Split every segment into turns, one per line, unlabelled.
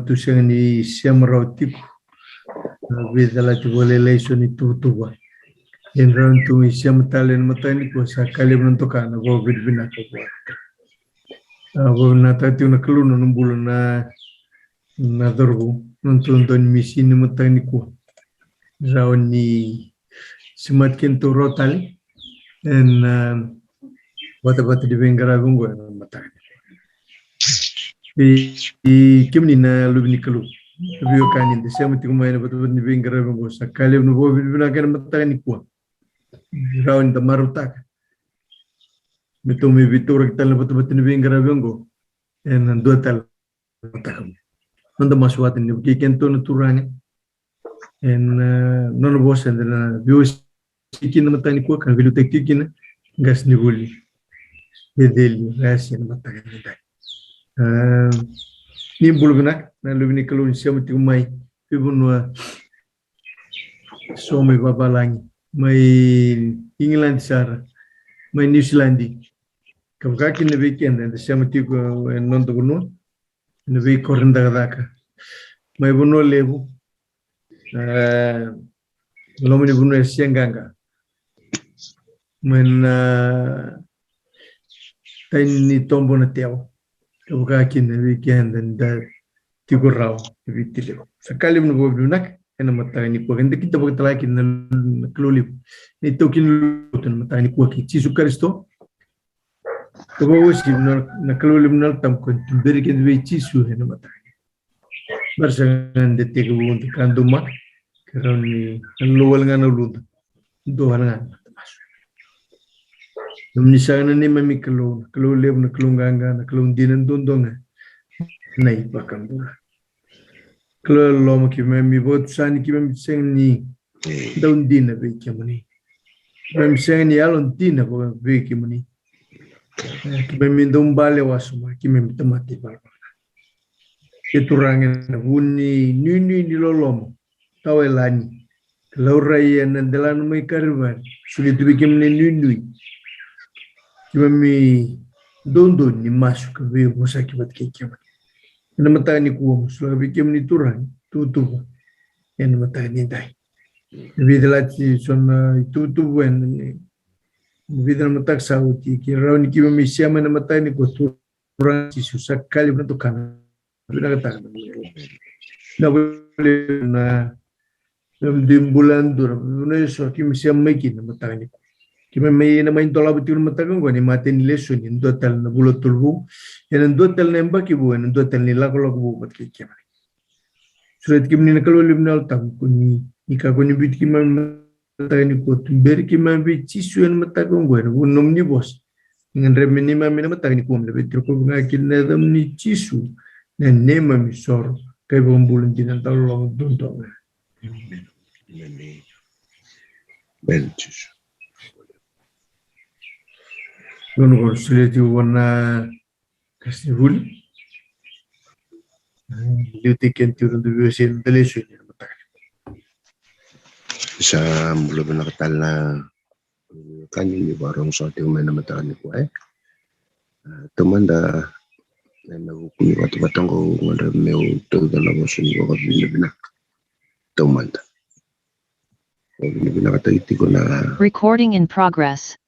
tu siang ni siam rautiku Veiwasei ena Lesoni tutuba en round tu siam talen matani ko sakali menentukan go bina ko go na tati na keluna numbul na dorgo nonton misi ni matani ko round ni simat kento rotali en bata di bengara gungo matani kimni na lubni kelu Vio kanin de siam tiku maina bata ni bengara gungo sakali no go bina kan matani ko round the marutak Betul mi vitor kita lepas tu ni bengara gungo en dua tal matakam nanda maswat ni kiken to naturanya en non bos en na bios kikin matani ko kan vilu tekikin gas ni guli bedeli Rayasi mataka ni dai ni bulgna na lubni kalun siam ti mai pibunwa so mai babalangi mai England sar mai New Zealand kabkakin na weekend en siam ti ko non to gunu na we kornda daka mai buno lebu lomini buno sianganga men tani tombo na teo kabkakin na weekend en da tigurao vitile sakali mno bobunak ena matani ko gende kita bogtalakin na klolip ni tokin luton matani ko ki chisu karisto to go si na klolip na tam ko bergen we chisu ena matani barsangan de tego wonte kanduma karoni lowal ngana lud do hanan Numni sana ni mami kelon leb na kelonganga na kelon dinan dondonga nai pakambura kelon lom ki mami bot sani ki mami seng ni daun dina be kemani mami seng ni alon dina bo be kemani ki mami dom bale wasuma ki mami tamati bal keturangan huni ni lolom tawelani kelaurai na dalan mai karban sulit bikin ni Kimami dondo ni masuk ke Veiwasei kibat kiamat. Ena matani kuam selalu bikin ni turang tutup. Ena matani dai. Vidalati sona tutup en vidal matak sauti kirau ni kimami siapa ena matani ko turang si susah kali menentukan. Bila kata na boleh na dalam bulan dur. Bulan so kimami siapa makin matani ko. Kima may na main tola betul matagang ko ni matin lesson in total na bulot tulbu yan total na embaki bu yan total ni lakolok bu bat kay kima surat kim ni nakalolib na altam ko ni ika ko ni bit kima matagang ni ko ber kima bit chisu yan matagang ko yan unom ni boss ngan remini mami na matagang ni ko mlebet ko ngakil na dam ni chisu na nema mi sor kay bulan dinan talong dontong
bel chisu
Nono ko sulit warna kasih hul, liutikan turun tu Veiwasei ena Lesoni matang.
Sa belum nakatal na kanyo ni barong sa ating may namatakan ni ko tumanda na nagukuni batang ko ngara meu tawda na mo suni ko binak tumanda binakataiti ko na
recording in progress.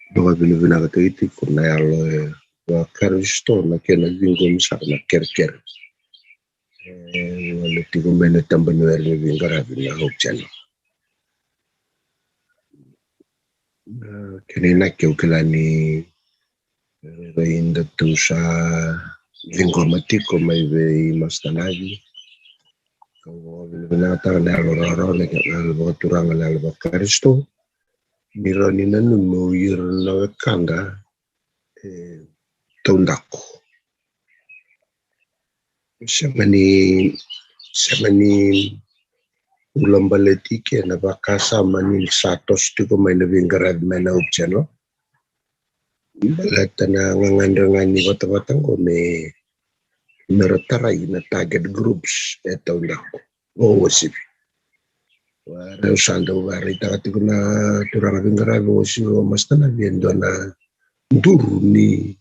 Doka binakataiti ko na yalo wa karisto na kena vingo misa na kerker wala tiko mena tambanuer ni vingara na hokchano kenena kiukilani rainda tusa vingo matiko may vei mastanavi ko binakata na yalo na yalo turanga na yalo karisto Mironi na nuno yir na kanga tondako. Semani ulam baleti ke na bakasa mani satos tiko may nabingarad may na upchano. Balata na ngangandrangan ni bata-batang ko may narataray na target groups tondako. O wasibi. Wara usanda wara itakati kuna turanga vingara vosi o mastana viendo na nduru ni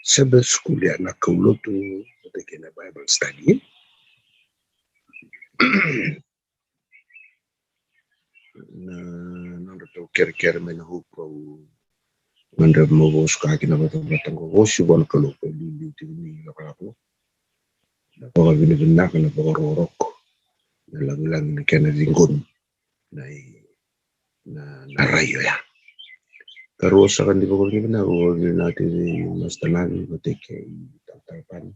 Sabbath school ya na kaulotu na Bible study. Na nando to ker mena hupo manda mobos ka kina batang ko vosi bon kalu ko li ni lakako. Na ko binibina kana ko rorok. Na lang ni kana ringon na rayo ya. Karusa kan di ko binibina ko natin mastanan batike tatapan.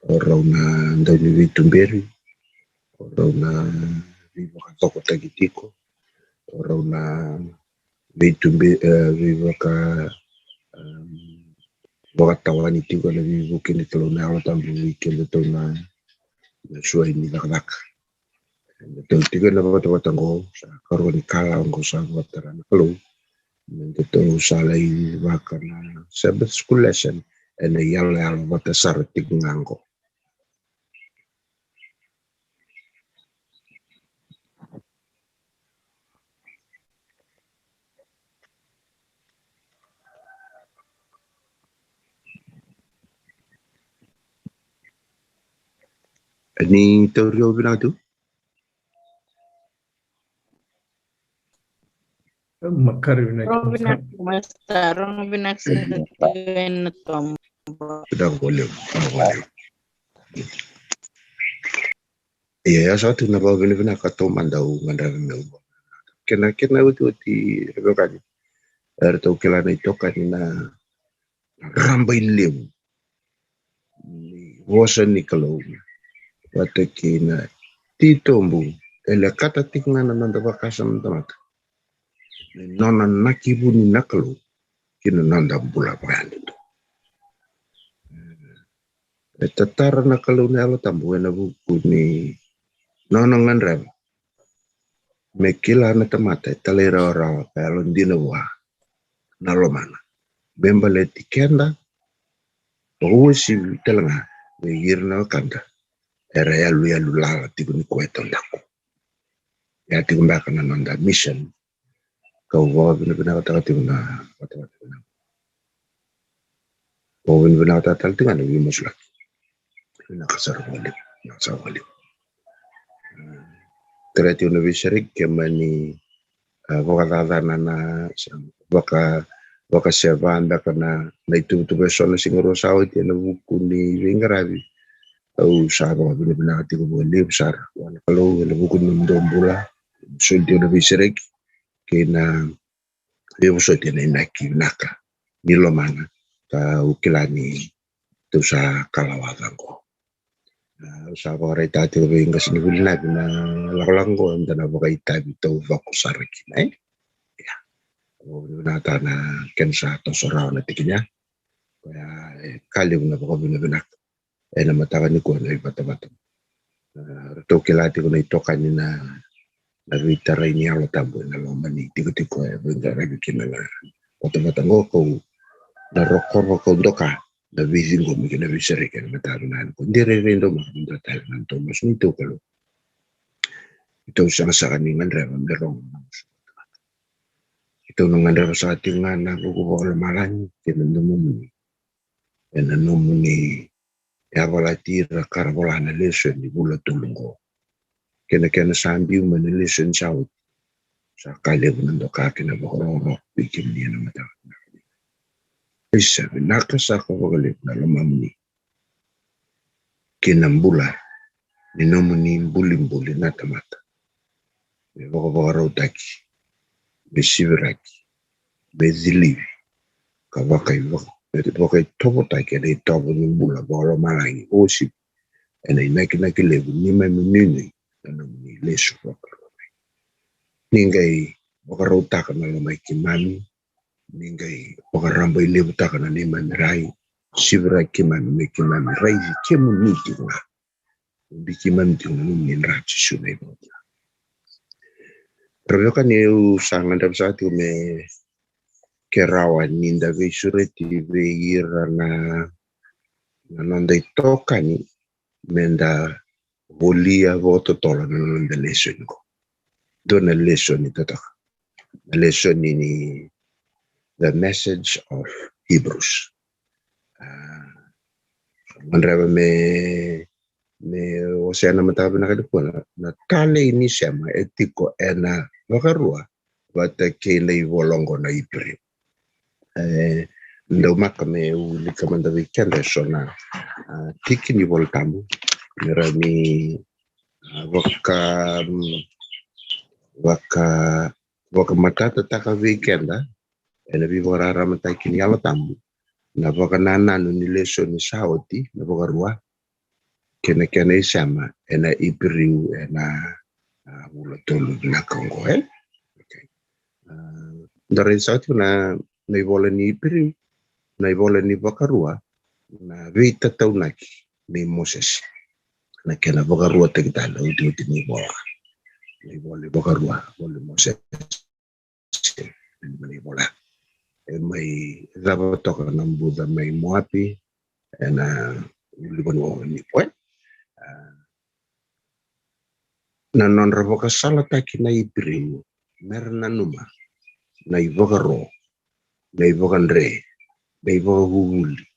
Orang na ndaw ni Tumberi, orang na vivo katoko tagitiko, orang na vivo ka wakatawani tiko na vivo kini talo na ala tambu weekend to na suai ni laklak. Betul tiko na watango sa karuan ni kala ang sa wataran kalo. Betul salay waka na Sabbath school lesson and a yala watasar tigngango. Ni teori binatu?
Makar
Rong binak sen tom.
Sedang boleh. Iya, satu na ba binibina katoman daw ngandang kena uti rebekani. Erto kilana ito kanina rambay liw. Wasan ni kalaw. Watakina tito mbu. Ele katatik na nanda kasam tamat. Nona nakibu ni nakalo. Kina nanda bula brand ito. Tatara nakalo na alo tambu na buku ni nona nganrem. Mekila na tamata talera ora pelo ndinawa nalomana. Bembale tikenda. Uwesi telanga. Yirna kanda. Era yalu lala tiku ni kweto ndako. Ya tiku mbaka na nanda mission. Kau bawa bina kata tiku na kata. Bawa bina kata tal tiku na wimus lagi. Bina kasar walip. Kera tiku na bisarik kemani wakatata na baka siapanda kana na itu besona singoro sawit ya na buku ni wingarabi. Au sahabat bina tiku boleh besar. Kalau na buku ni ndombula sulti na bisarik kena Veiwasei ena inaki naka nilomana ka ukilani tu sa kalawagan ko. Sa ko ray tati ko ingas ni wilna na lakolang ko ang na bakay tabi to vakusariki na ya. O nata na kensa to soraw na tikinya. Kaya kaliw na bako binabinak. Na matakan ni ko na ibata-bata. Rito kilati ko na ito kanina nagwitaray niya ang tabo na lomani tiko-tiko bingarabikin na Otomatango ko na rokor ko doka na vision ko miki na bisari ka matarunan ko dire rendo makita tayo ng Thomas nito kalo ito sa kaningan rema merong ito nang andar sa ating nga na kukuha malan kinanumuni ni wala tira karabola na lesson di bula tulong ko kena sambi man lesson sa kalib ng doka kinabakoro bikin niya na mata isa nakasa ko galit na lamamuni kinambula ninomuni bulim-bulim na tamata baka taki besibiraki bezilivi kabakay topo taki na itopo ng bula baka malangi osip na inakilebu ni may munini na namuni leso ningay baka raw taka na lamay kimami ningay pakarambay libuta ka na ni Manray sibra kiman may kiman ray kimuniti nga hindi kiman ti nung rachi sunay mo pero kan yung sangan daw sa atin may kerawan ninda visureti veira na nanday toka ni menda bolia voto tola na nanda lesson ko Dona lesoni toto. Lesoni ni the message of Hebrews. Mandrava me osiana matabi na kadipona na tale ini sema etiko ena wakarua wata kele ivolongo na ipri. Ndo maka me ulika mandavi kende sona tiki ni voltamu mirami waka matata taka weekenda ena vivora ramata kini yala tamu na waka nananu ni lesoni saoti na waka rua kena isama ena ipiriu ena ula tolu na kongo okay. Dari saoti na ivola ni ipiriu na ivola ni waka rua na vita taunaki ni Moses na kena waka rua tekitala uti ni ivola. Wili waka rua wili Moses ni ivola. Mai zaba toka na mbuda mai moapi na Wilivola ni poe. Na non revoka sala taki na ipiriu merna numa na ivoka ro na ivoka ndre na ivoka huli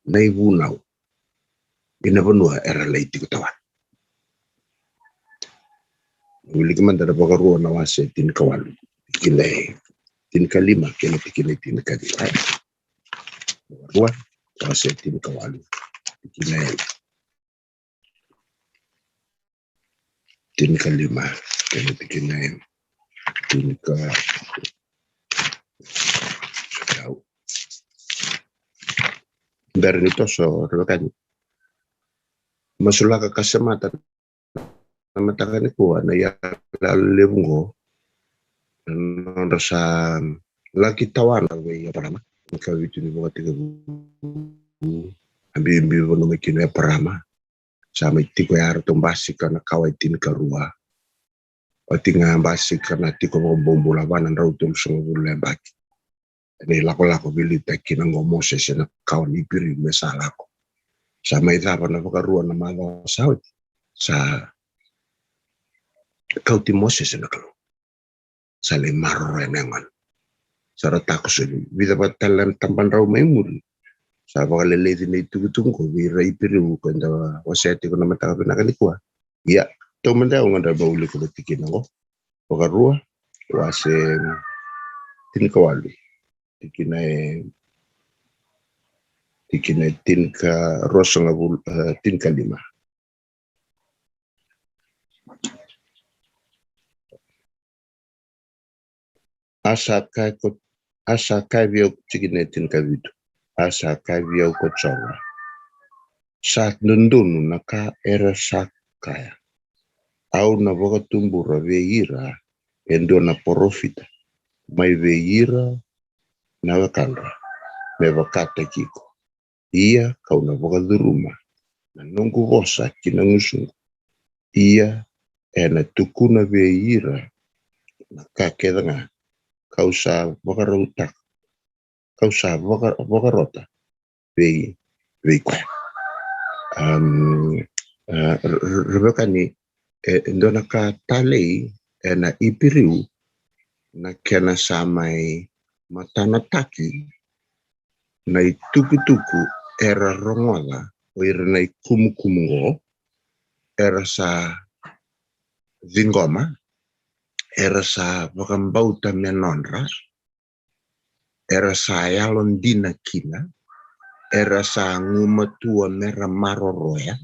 na ivunau ina vanua era leiti kutawan. Wilikimanda na voka ro na wase tin kawalu kile tin kalima kile tin kadilai rua wase tin kawalu kile tin kalima kile tin ka dari itu so rekan masulaka kasemata na matakani kuwa na ya lebungo non sa laki tawana we ya parama ka vitu ni wakati ambi vono mekino ya parama sama tiko ya artombasi kana kawaitin karua otinga basi kana tiko bombo labana rautum songo lembaki ni lako bili takina Moses na kawan ipiri mesalako sama itapa na vakarua na madho sauti sa kauti Moses na kalau sa le marro enengan sa ratako suli vida patalan tampan rau memuri sa vakaleleti na itugutungko vira ipiri ukanda waseti ko na mataka pinakalikwa ya tomanda nganda bauli ko tikina ko vakarua wase tinkawalu tikina tinka rosonga tinka lima. Asa kai vio tikina tinka vitu. Asa kai vio kochonga. Saat nundunu naka era sakaya. Au na voka tumbura veira endo na porofita. Mai veira na wakandra. Me wakata kiko. Ia kau na voka dhuruma. Na nungu vosa kina ngusungu. Ia ena tukuna veira na kakedanga. Kau sa wakarautak. Kau sa wakarota. Vei kwa. Rebeka ni ndona ka talei ena ipiriu na kena samai matanataki na ituku era rongola o ira na ikumukumungo era sa zingoma era sa wakambauta menonra era sa yalondina kina era sa ngumatua mera maroroya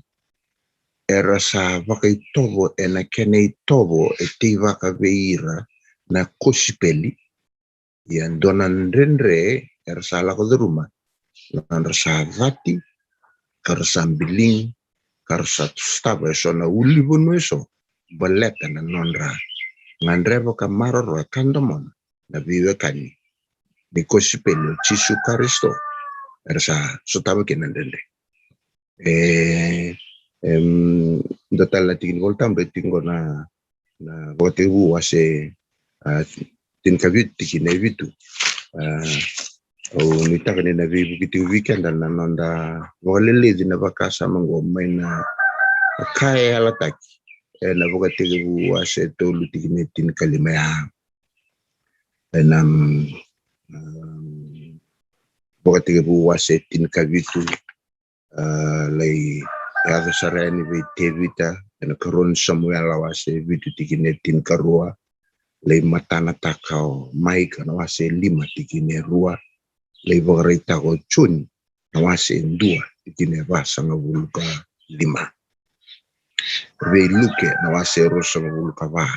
era sa wakaitovo ena kene itovo eti waka veira na kosipeli yan donan renre era sa lako de ruma nan sa vati kar sa biling kar sa staba so na Wilivola eso baleta na nonra ngandrevo ka maroroya kandomon na vive kani ni kosipeli chisu karisto era sa sotaba kinandende datal na tingin voltam betingo na bote wase tin kavit tikina vitu o nitaka ni na vitu weekend na nonda walele dina bakasa mango maina kaya alataki ena Vaka-Sigatabu Veiwasei tolu tikinetin kalimaya ena Vaka-Sigatabu Veiwasei tin kavitu lay yado sarani ve tevita ena karon Samuel Veiwasei vitu tikinetin karua lay matana takao Mike Veiwasei 5 tikine rua lay Vaka-Raita ko Chun Veiwasei 2 tikine vasanga vuluka 5 Vei Luke Veiwasei rosanga vuluka va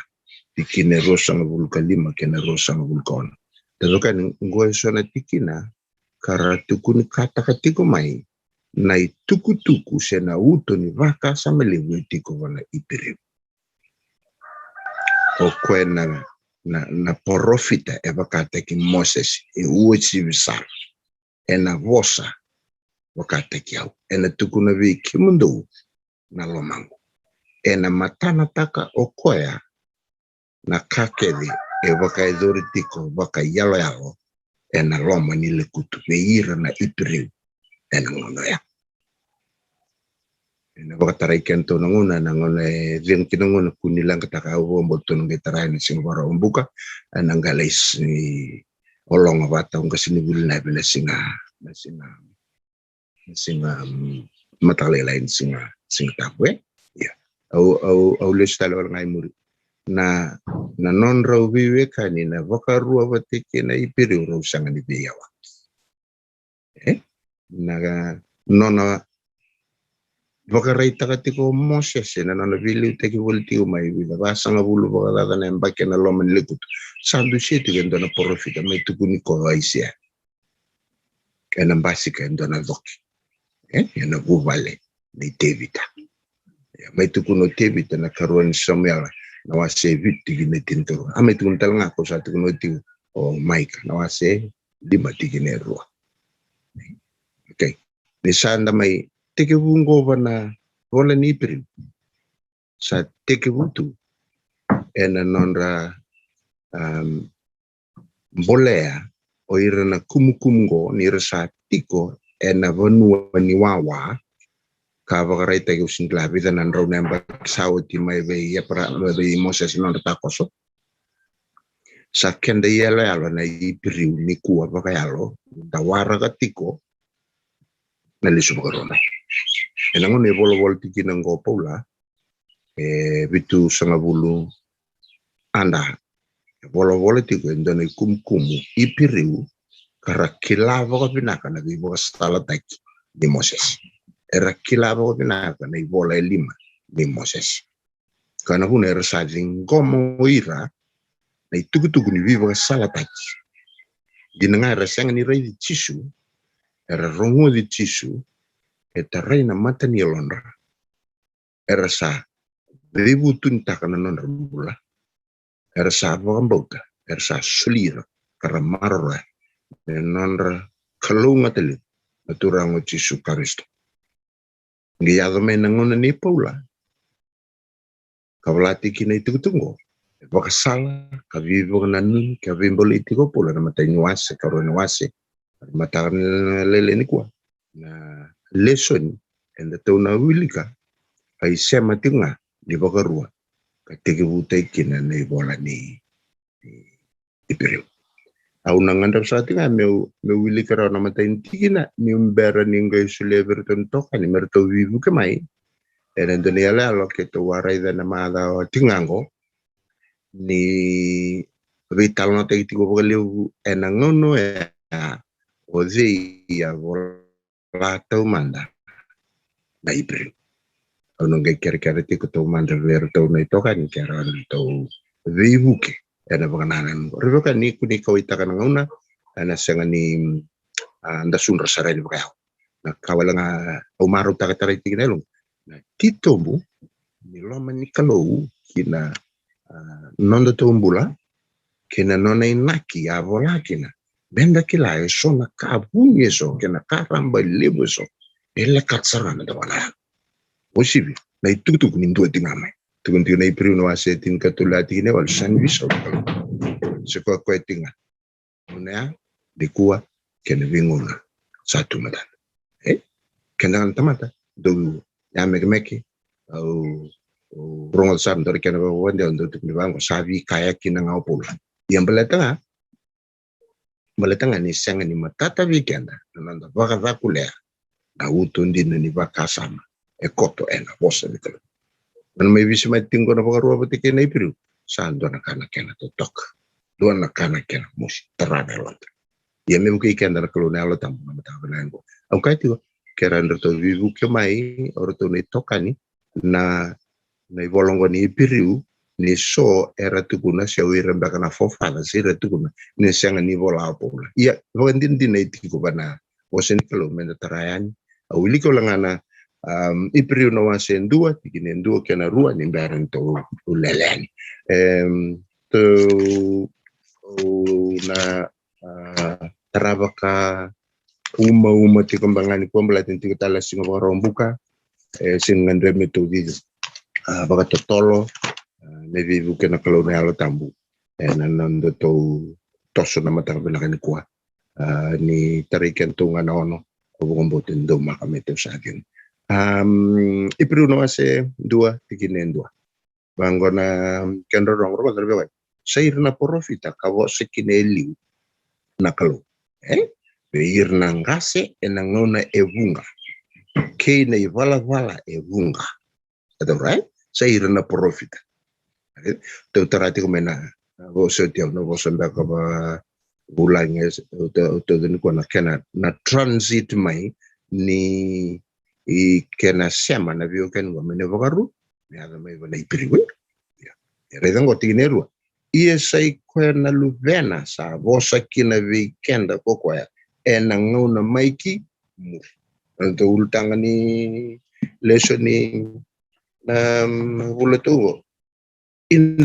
tikine rosanga vuluka 5 kena rosanga vuluka ona tazokan ngoe sona tikina kara tukuni kata katiko mai nai tuku sena uto ni vaka sama lewe tiko wana ipere o kwe na porofita e vakata ki Moses e uochi visar e na vosa vakata ki au e na tukuna vi kimundo na lomango e na matana taka o koea na kakedi e vaka edori tiko vaka yalo e na loma ni le kutu veira na ipere e na ngono ya na Vaka-tarai kento na nguna na ngona rin kinanguna kunilang kataka uombo to ng gitaray na singwara umbuka nang galais ni olong bata ang kasinibul na bila singa matalelain singa tapwe ya au les talo ngai muri na non raw vive kanina Vaka-rua batike na ipiri raw sanga ni biyawa naga nona Vaka-Raita katiko Moses na nanavili teki volti umai vida basanga bulu Vaka-Raita na mbake na loma nilikut sandu sieti kendo na porofita mai tukuni ko aisia kena basika kendo na doki na guvale ni Tevita mai tukuno Tevita na karuan Samuel na wase viti gine tinto ame tukun talanga ko sa tukuno tiu o Mike na wase 5 tikine rua okay ni sanda mai teke vungo na wala ni prim sa teke vutu ena nonra bolea o ira na kumukumgo ni rasa tiko ena vanua ni wawa ka Vaka-Raita ke usingla vida nan raw namba sawti mai ve ya para ve Moses non takoso sa kende yalo na ipiriu ni kuwa Vaka-yalo dawara katiko na lisu Vaka-Roma enango ne bolo tiki nango Paula bitu sanga bulu anda bolo tiko endone kumkumu ipiriu kara kilava ko pinaka na bibo stala taki di Moses era kilava ko pinaka na ibola 5 di Moses kana huna era sajing gomo ira na itukutuku ni bibo stala taki dinanga era sanga ni rei di tisu era rongo di tisu eta reina mata ni londra era sa ribu tunta kana non rambula era sa vambota era sa sulira kara marra nonra kalunga tele naturango Jesu Kristo ngiyado may nangona ni Paula kavalati kina itutungo Vaka-sala kavivo na nun kavimbolo itiko Paula na matay niwase karon niwase matakan lele ni kwa na lesson and the tona wilika ay sema tinga ni Vaka-rua katike butay kina na ibola ni ipiriu au nangandap sa tinga me wilika raw na matay tikina ni umbera ni ngay sulever tontoka ni merto vivu kamay and then yala lo keto waray da na mada tingango ni vital no te tiko bogaliu enangono ozi ya vola tau manda na ipiriu au nungay kere tiko tau manda ver tau na itoka ni kera tau vivuke ena bangananan ribo kan ni kuni kawita kan nguna ana sanga ni anda sunra sarai bakao na kawala umaro takataray tiginelong na titombo ni loma ni kalou kina nondo tombula kina nona inaki avola kina benda kila eso na kabunye so kina karamba lebo so ele katsarana da wana posibi na itutuk ni ndo tingamay tukun na ipiriu no asetin katulati ne wal sanwiso seko kwetinga una de kuwa kena vinguna satu madan kena tamata do ya meke au rongo sam dor kena wande ndo tu bango sabi kaya kina ngapula yang beletanga ni senga ni matata weekend nanda baka vakulea na utundi ni vakasama ekoto ena bosa bitelo man may bisi matingo na pagaruwa batike na ipiru sando na kana kena totok doan na kana kena musi terada lot ya me buki kenda na kalona lo tamu na mataba na ngo au kai tiwa kera ndoto vivu ke mai oroto ni tokani na ivolongo ni ipiru ni so era tukuna siawira mbaka na fofada sira tukuna ni sanga ni vola apola iya wakandin din na itiko bana wasen kalo menda tarayani au iliko langana ipriu na wasen dua tikine dua kena rua ni baran to uleleni to na tarabaka uma tikambangani kwa mbalatin tikatala singa rombuka singandre metodi baka totolo nevi buke na kolonial tambu na nando to toso na matang belakani kuwa ni tarikan tunga na ono obongombotin do makamete sa akin ipiru no ase dua tikinen dua bango na kendro rong ro terbewa sair na profita kawo sekineli na kalo beir na ngase enangona evunga ke na ivala evunga ado right sair na profita te utarati kumena boso tiao no boso mbaka ba bulanya uto ni kwa kena na transit mai ni kena sema na vio ken wa mene vagaru ni ada mai bana ipiriwe ya redango tinerua ie sai kwena luvena sa bosa kina weekenda kokwa ena ngona maiki mu anto ultanga ni lesoni bulatugo in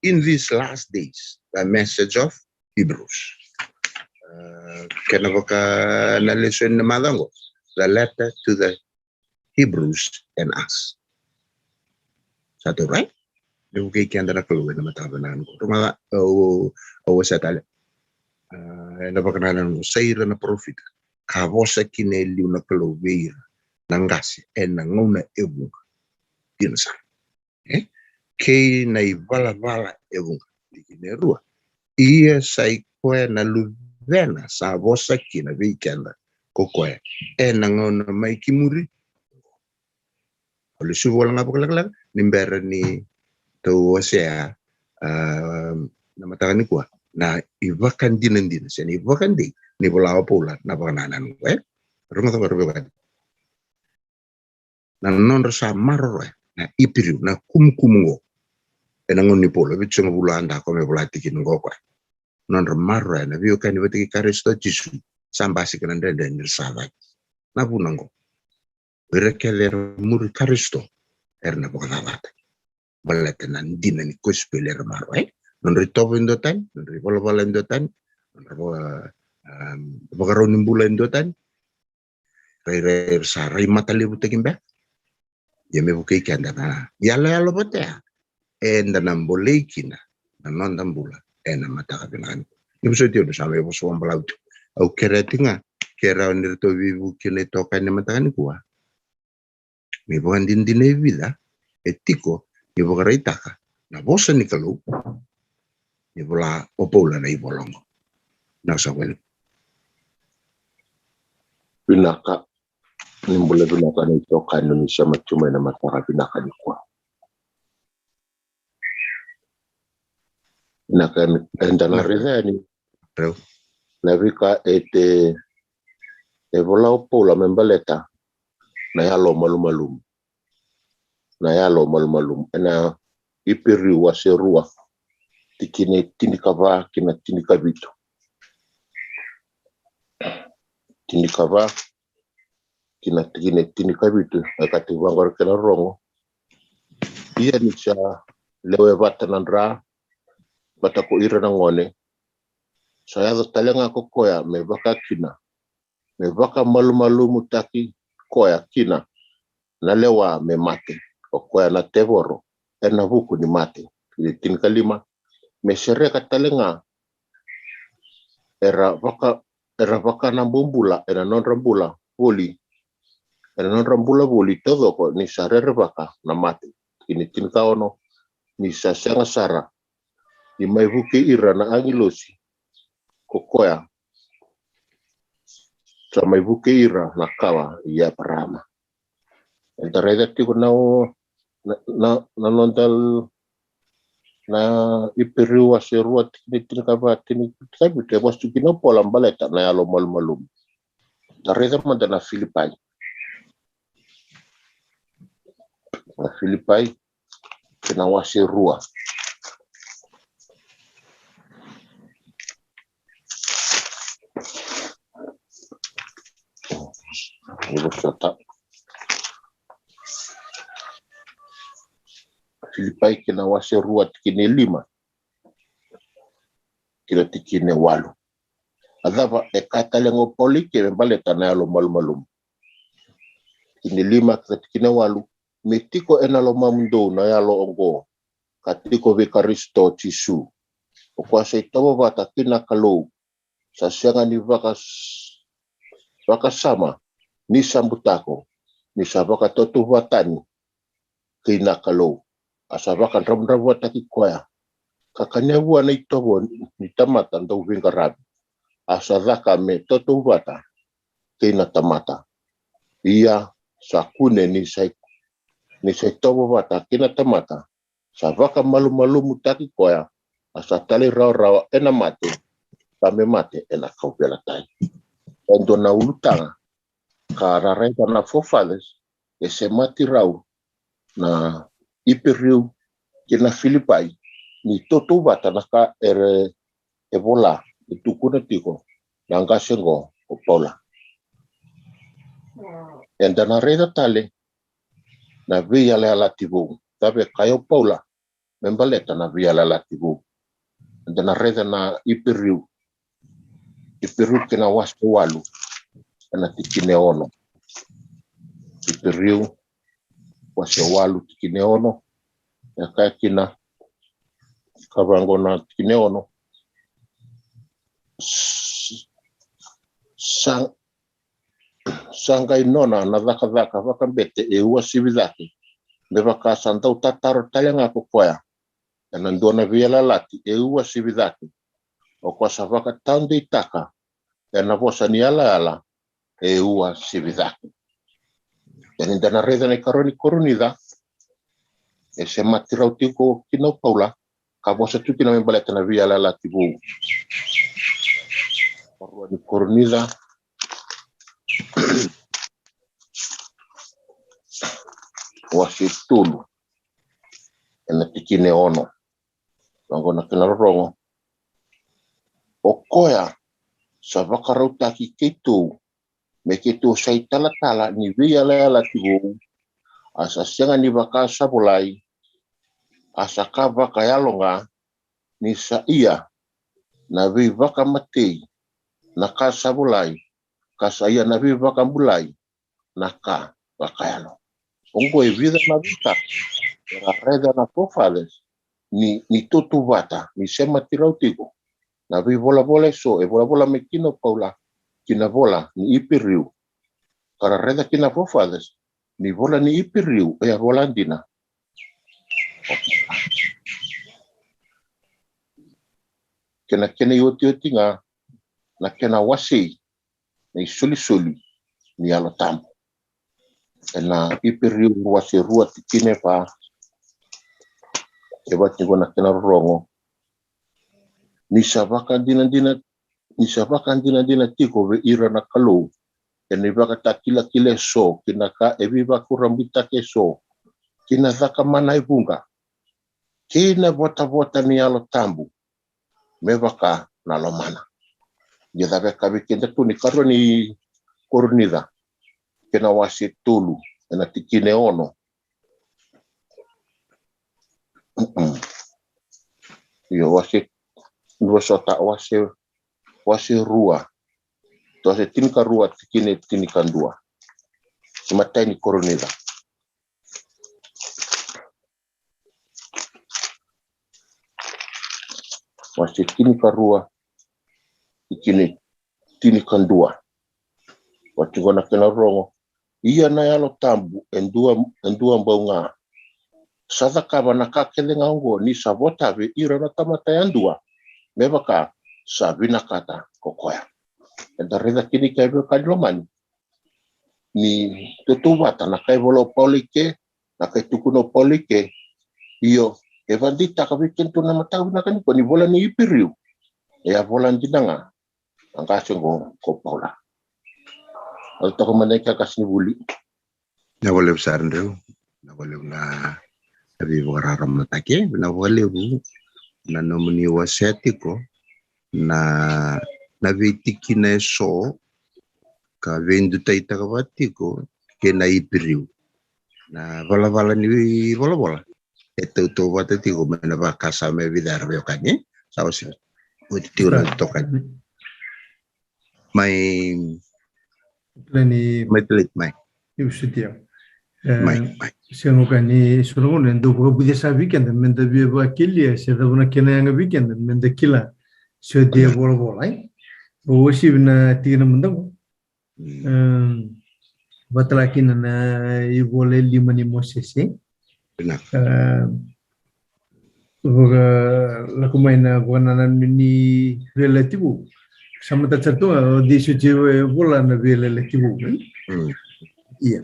these last days, the message of Hebrews. Kenavoka na lesson na madango, the letter to the Hebrews and us. Satu right? Yung kay kanda na kaluwi na matabanan ko. Rumaka, sa tali. Napakananan mo, sayra na profita. Kavosa kineliw na kaluwi nangasi, nanguna ebunga. Pinasa. Kei na ivala evunga dikinerua ia sai koe na luvena sa vosa kina weekenda kokoe nangona mai kimuri ole suvola ngapakalakalak nimbera ni to sea na matangani kwa na ivakan dinan sen ivakan di ni bola pola na pananan runga to garbe na non rasa marro na ipiru na kumkumungo enangon ni polo bicho ngulanda ko me bolati kin ngokwa non marra na vio kan ibati karisto jisu sambasi kan ndende ni sava na bunango berekeler mur karisto erna bokalawata balata nan dina ni kospeler marra non ritobo indotan non rivolvola indotan non bagaron nimbula indotan re sa rai matali butekimbe ya me bukai kandana yala botea enda nambolekina na nondambula ena mataka binani nimso tio do sabe bo so mbalautu au keretinga kera nirto vivu kile toka ne mataka kuwa me bo andindine vida etiko ni bo garitaka na bosa ni kalu ni bola opola na ibolongo na sawel
binaka nimbule binaka ni toka Indonesia macuma na mataka binaka ni kuwa nakan endana rezani na vika ete vola pola membaleta na yalo malum ena ipiri waserua tikine tinikava kina tinikavito kina tikine tinikavito akati wangor kena rongo iya nisha lewe vatanandra batako ira na ngone saya talenga ko koya me baka kina me baka malu mutaki koya kina na lewa me mate o koya na tevoro ena buku ni mate tin kalima me sereka talenga era baka na bumbula era non rambula boli todo ko ni sarere baka na mate kini tinka ono ni sa sanga sara ni mai vuke ira na angilosi kokoya sa mai vuke ira na kawa ia parama entareda tiko na nontal na iperiu aserua tini tinka ba tini sabi te wastu kino pola baleta na yalo malum tareda mandana Filipai na Filipai kena waserua ibu sota Filipai kena waserua tikine 5 kila tikine 8 adava ekatalengo poli ke baleta na yalo malum kini 5 kila tikine 8 metiko ena lo mamundo na yalo ongo katiko vikaristo tisu kwa seitobo bata kina kalau sasianga ni vaka sama ni sambutako ni sabaka totu watani kina kalau asabaka ndramdra wataki koya kakanya bua na itobo ni tamata ndo vingarabi asadaka me totu wata kina tamata iya sakune ni seitobo bata kina tamata sabaka malu mutaki koya asatali raw ena mate kame mate ena kaupela tai endo na ulutanga karareta na fofales ese mati raw na iperiu kina Filipai ni toto bata naka ebola itukuna tiko nanga sengo opola enda na reda tale na via la tibu tabe kayo pola membaleta na via la tibu enda na reda na iperiu kina walu na tikine ono iperiu walu tikine ono ya kina kavango na tikine ono sangai nona na dhaka vakambete ua sividhaki me vaka santau tataro talenga kokoya na ndona via lalati ua sividhaki o kwa savaka tande itaka na vosa ni ala ua sividhaki yani dana reda na karoni koronida ese matirau tiko kino paula ka vosa tu kina membaleta na via lalati bu ni koronida wasitulu ena tikine ono langona kina rongo okoya sabaka rautaki ketu me ketu sai tala ni via la tibu asa senga ni vaka sabulai asa ka vaka yalonga ni sa ia na vi vaka matei na ka sabulai ka sa ia na vi vaka bulai na ka vaka yalo ongo e vida na vita reda na fofales ni tutu vata ni sema tirautiko na vi vola so e vola me kino paula kina vola ni iperiu para reda kina fofales ni vola ni iperiu e vola andina kena yoti nga na kena wasi ni suli ni alo tambo ena iperiu wasi rua tikine pa eba tigo na kena rongo ni sabaka dina tiko ve ira na kalau ene baka takila kile so kinaka ebi baka rambita ke so kina zaka mana ibunga kina bota ni alo tambu me baka na lo mana dia dabe kabi kenda tu ni karo ni koronida kena wasi tulu ena tikine ono yo wasi sota wasi rua to se tinka rua tikine tinika dua matai ni koronida wasi tinika rua tikine tinika dua wati gona kena rongo iya na yalo tambu endua mbaunga Sadaka manakakele ngango ni sabota ve ira na tamata yandua. Mebaka sabina kata kokoya. Darida kini kaibe kadroman. Ni tutubata na kaibolo polike, na kaitukuno polike. Iyo, evandita kabikentu na matawi na kaniko ni bola ni ipiriu. Ya bola ndinanga. Angkasengo ko paula. Al toko maneka kasni buli.
Na boleh besar ndeu. Na boleh na abi bogararam matake, na boleh bu na nomuni wasetiko na vitiki na so ka vendu taita kavatiko ke na ipiriu. Na vala ni bola. Itu watatiko na bakasa me vidar beokanye. Saos utitiko na tokan. Mai telit mai.
Ibu setia.
Mai.
Siamo cani sono con dopo che sa weekend mentre vivo a Kilia se da una che ne weekend mentre kila se dia bola o si na tina mendang batala kina na I vole lima ni mosese
Benar.
la kumaina buona ni relativo sama ta certo di se vola na relativo iya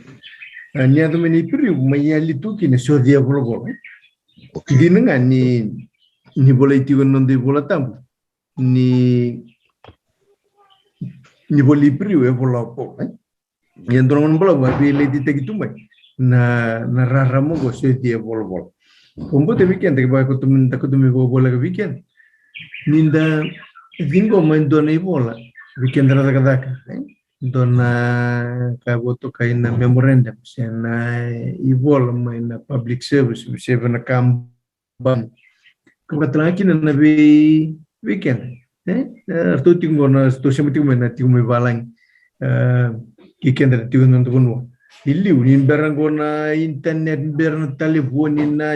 Nia tu meni peri maya litu kini so dia bola. Di nengan ni bola itu non di bola tamu. Ni bola peri bola po. Yang orang bola buat bila di tegi tu mai. Na rara mo go so dia bola. Kombo te weekend ke ba ko tu mi bola ke weekend. Ninda dingo main dona bola. Weekend rada kadaka. Dona kaboto kaina memorandum sena ivol maina public service bisa na kambang kebetulan kini na weekend tu tinggal na tu sama tinggal na tinggal balang weekend na tinggal na tuan iliu ni berango na internet beran telepon na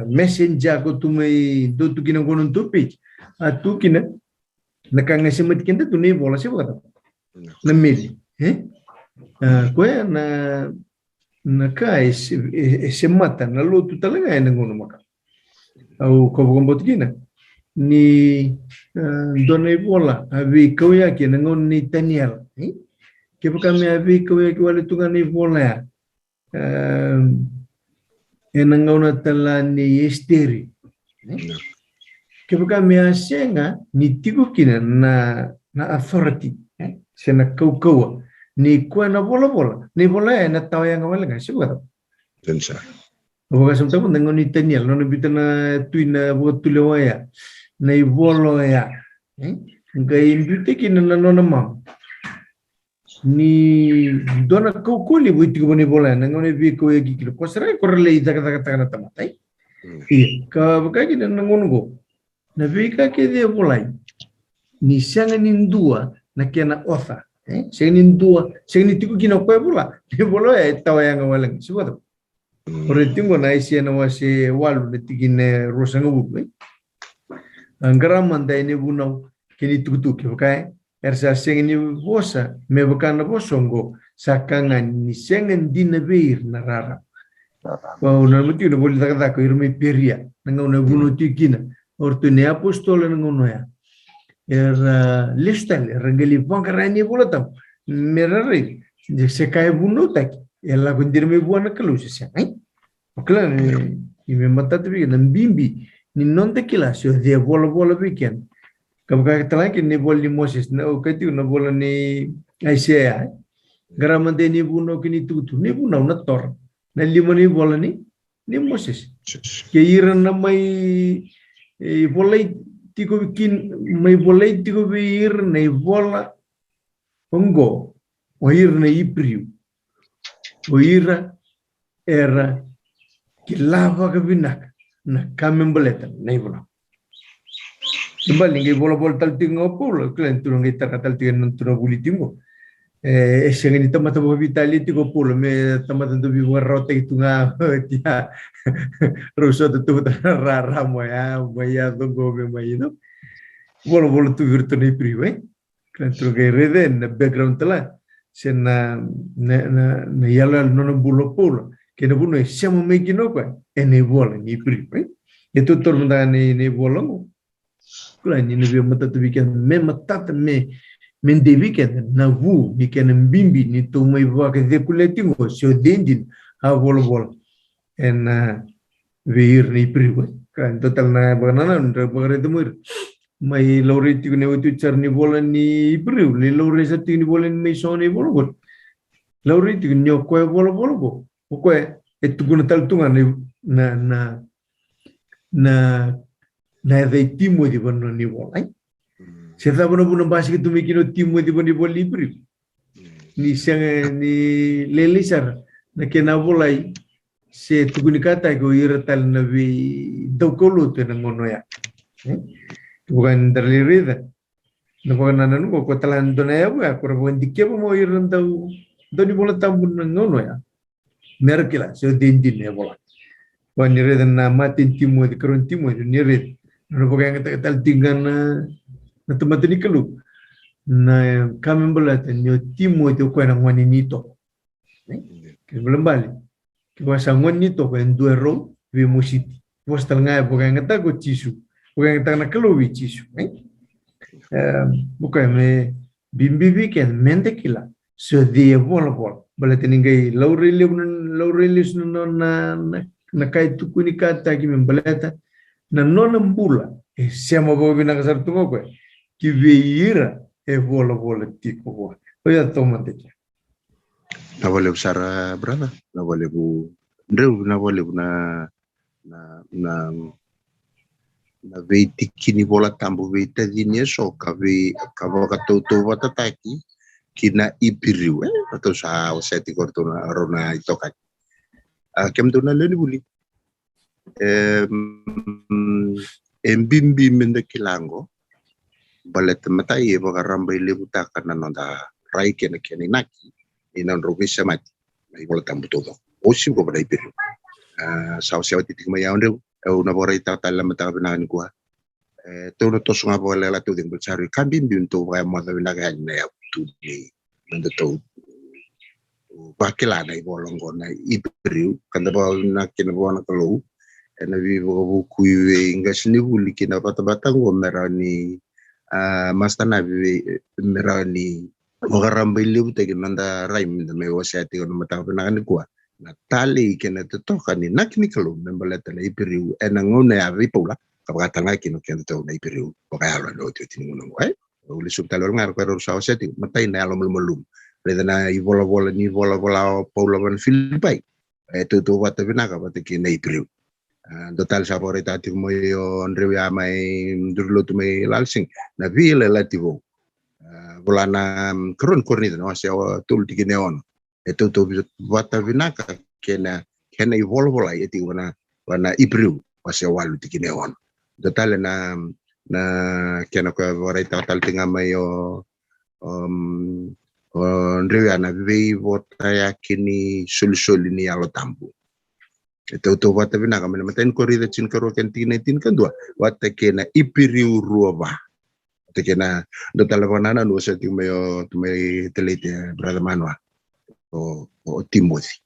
messenger ko tu mai do tu kina konon topik atu kina nakangasimat kinta tu ni bola siapa kata na mili kue na kai se mata na lutu talaga ina ngono maka au ko bombo tigina ni dona bola abi kau ya ke na ngono ni Daniel ke bukan me abi kau ya ke wale tunga ni bola ena ngono tala ni esteri ke bukan me asenga ni tigo kina na authority sena kau ni kue na bola ni bola na tahu yang awal kan siapa
Tensa.
Bukan sebentar pun dengan ni Daniel nona bita na tuina buat tulewa ya na ibolo ya ngai bita kina na nona mam ni dona kau kuli buat tiga ni bola na ngone bi kau ya kikilo kosra korle ida kata na tamatai iya ka bukan kina na ngono na bi ka ke dia bola ni sanga ni dua na kena ofa sengin dua sengin tiku kina kue bola ni bola ya tahu yang awal siapa tu Oritingo na isi na wasi walu na tigine rosanga bubu angara manda ini bunau kini tuku bukai ersa sengin ni bosa me bukan na bosongo sakangan ni sengin dinabeir na rara wau na muti na boli takata ko irme peria nanga na bunu tigina ortu ne apostolo nanga no ya era listal rangali bangarani bulatam merari se kai bunu tak ela kundirme buana kalus sia okla ni me mata tu na bimbi ni non te kilasio dia bola weekend kabka talaki ni bol ni Moses na okati na bola ni Isaiah garamande ni buno kini tutu ni buno na tor na limo ni bola ni Moses ke iran na mai bola tiko bikin mai bola tiko bir na bola ongo oir na ipriu oira era kilava ka binak na kamemboleta na ibola Kembali bola tal tingo polo klen turun kita katal tingo turun buli tingo eseng ini tempat vitality ko polo me tempat tu biwa rote itu nga tia ruso tu rara moya tunggu me mai no bola tu virtu ni priwe klen turun ke reden background tela sen na yala no bulo polo kena buno siamo mekino kwa ene bola ni pri itu tormanda ne bola kula ni ne mata tu bikin me mata me mendevi ken na vu bikin mbimbi ni to mai va ke de kuletingo sio dendin ha bola en veir ni pri kan total na banana ndra bagare tu mur mai lori tu ne utu charni bola ni pri le lori sa tu ni bola ni soni bola lori tu ni ko bola ko itu guna tal tunga na de timo di bono ni bola se ta bono basi que tu me kino timo di bono bola libri ni sang ni lelisar na kena bola se tu guna kata ko ira tal na vi dokolo tu na ngono ya bukan terlirida na bukan nanu ko talan do na ya ko bukan dikya mo ira ndau do ni bola tambun na ngono ya merkila so dindin ya bola wan nire na matin timo di keron timo di nire no bukan kata tal tinggal na tempat ni kelu na kami bola tenyo timo itu ko na ngwani nito ke belum balik ke wasa ngwani nito ko en duero vi musiti was tal ngai bukan kata ko cisu bukan kata na kelu vi cisu bukan me bimbi weekend mendekila so dia bola bala teningai laurelis na kai tukuni kata ki membaleta na nona mbula siamo bobi na kasar tungo ko ki veira bola tiko ko oya tomate
na boleh besar berapa na boleh bu ndeu na boleh bu na veiti kini bola tambu veita dini so kavi kava katoto watataki kina ipiriu atau sa waseti kortona rona itokai kem tu na leni buli embimbi mende kilango balet matai e baka rambai lebuta kana nonda rai kena naki inan robisa mati mai bola tambu todo osim ko pada ipiriu sa titik mai yaunde una borai tata la mata binaan ko to no tosunga bola la tu ding bersari kambimbi untuk kaya mo na kaya na ya tu ni nanda to bakila na ibolong ko na ipiriu kanda ba na kinabuana kalau na vivo buku ingas ni buli kina bata ngo merani mastana merani mogaramba liu te nanda raim na me wasati ko mata pinakan ko na tali kina to kani nakni kalau membalata na ipiriu ngone ya ripola kabata ngaki no kina to na ipiriu pakala no te tinungo ai uli subtalor ngar ko sa wasati matai na alom na ivola ni vola paula van filipai itu wata binaka wata kina ipiriu total saborita ti mo yo andrew ya mai durlo tu mai lalsing na vile lativo volana kron kornita no se tul ti neon itu wata binaka kena ivola iti wana ipiriu wase walu ti neon total na kena ko vorita tal tinga mai yo andrew ya na vota ya kini sul ni alo tambu itu wata bina kami namatain korida chin karo kentina tin kan dua wata kena ipiriu ruaba wata kena do telefonana no sa ti mayo telete brother manwa o Timothy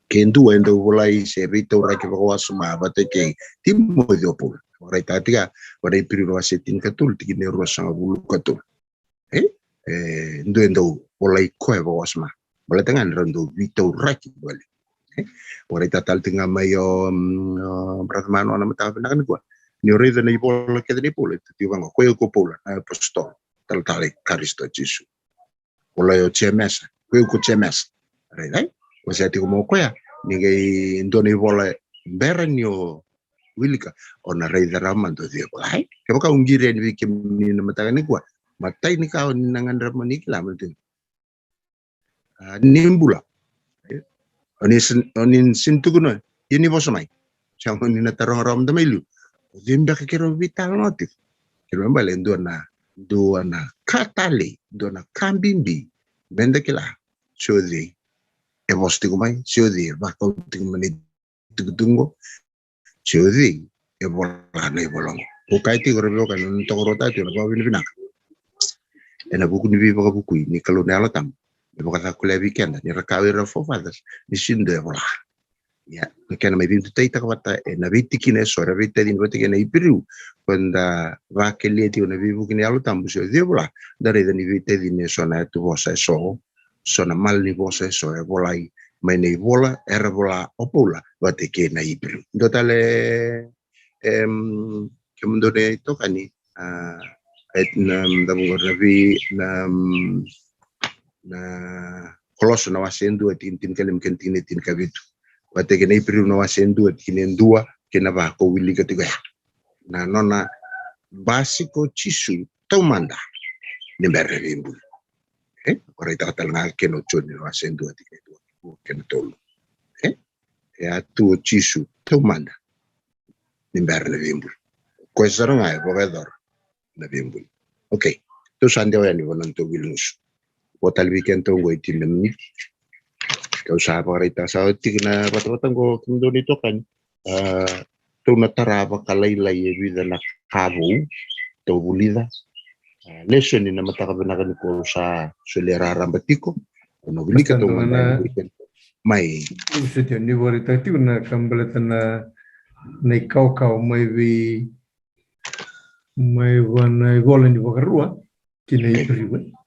kendu endo volai se rito ra ke ko asuma wata ke Timothy opul ora tatia ora ipiriu wase tin katul ti ne rosa bulu katul endo volai ko e asuma bola tangan rondo vito raki bali ora tal tinga mayo bratmano na mata na ko ni rede na ipola ke de pole ti vango ko pola na posto tal Kristo Jesu ola yo chemes ko chemes rede o se ti como ko ya ni ge ndoni bola berenio wilika ona rede ramando de ko ai ke ka ungire ni ke ni na mata ni ko matai ni ka ni nangan ramani kila mate nimbula onin sintuguno ini bosmai siamo ni na tarong rom da mailu dimba ke kero vital notif kero mbale dona katale dona kambimbi bende kila chodi e bosti kumai chodi ba ko tingmani tugtungo chodi e bola nei bolong o kaiti gorbe kan to rota ti ba vina ena buku ni viva buku ni kalau nela tam e boka ta kule weekend ni rakawi ra fofadas ni sinde bola Ya, kena mai bintu tai takawata na viti kine sora viti din vati kena ipiru quando va che lì ti una vivu kine alu tambu se diola dare da ni viti din sona tu vosa so sona mal ni vosa so e volai mai nei vola era vola opula vati kena ipiru dotale che mundo ne tokani et nam da vi na kolos na wasendu tin kalim kentine tin kavitu wate kena ipiru na wasendu kinen dua kena ba ko wili ketiga na nona basico chisu tomanda ne berre bimbu ora ita talnga keno choni na wasendu kena tolu ya tu chisu tomanda ne berre bimbu ko saranga e bovedor na bimbu okay to sande wani wonan to wilnus wotal weekend to ngoi tinni kau sahabat kita sahabat tigna batang go kindo nito kan to nataraba kalay vida na kabo to bulida lesson ni na matakabenakan ko sa sulerara batiko no bilika to mai
usutyo ni borita tigna kambalatana na kau mai wana gola ni bagarua kina ipriwe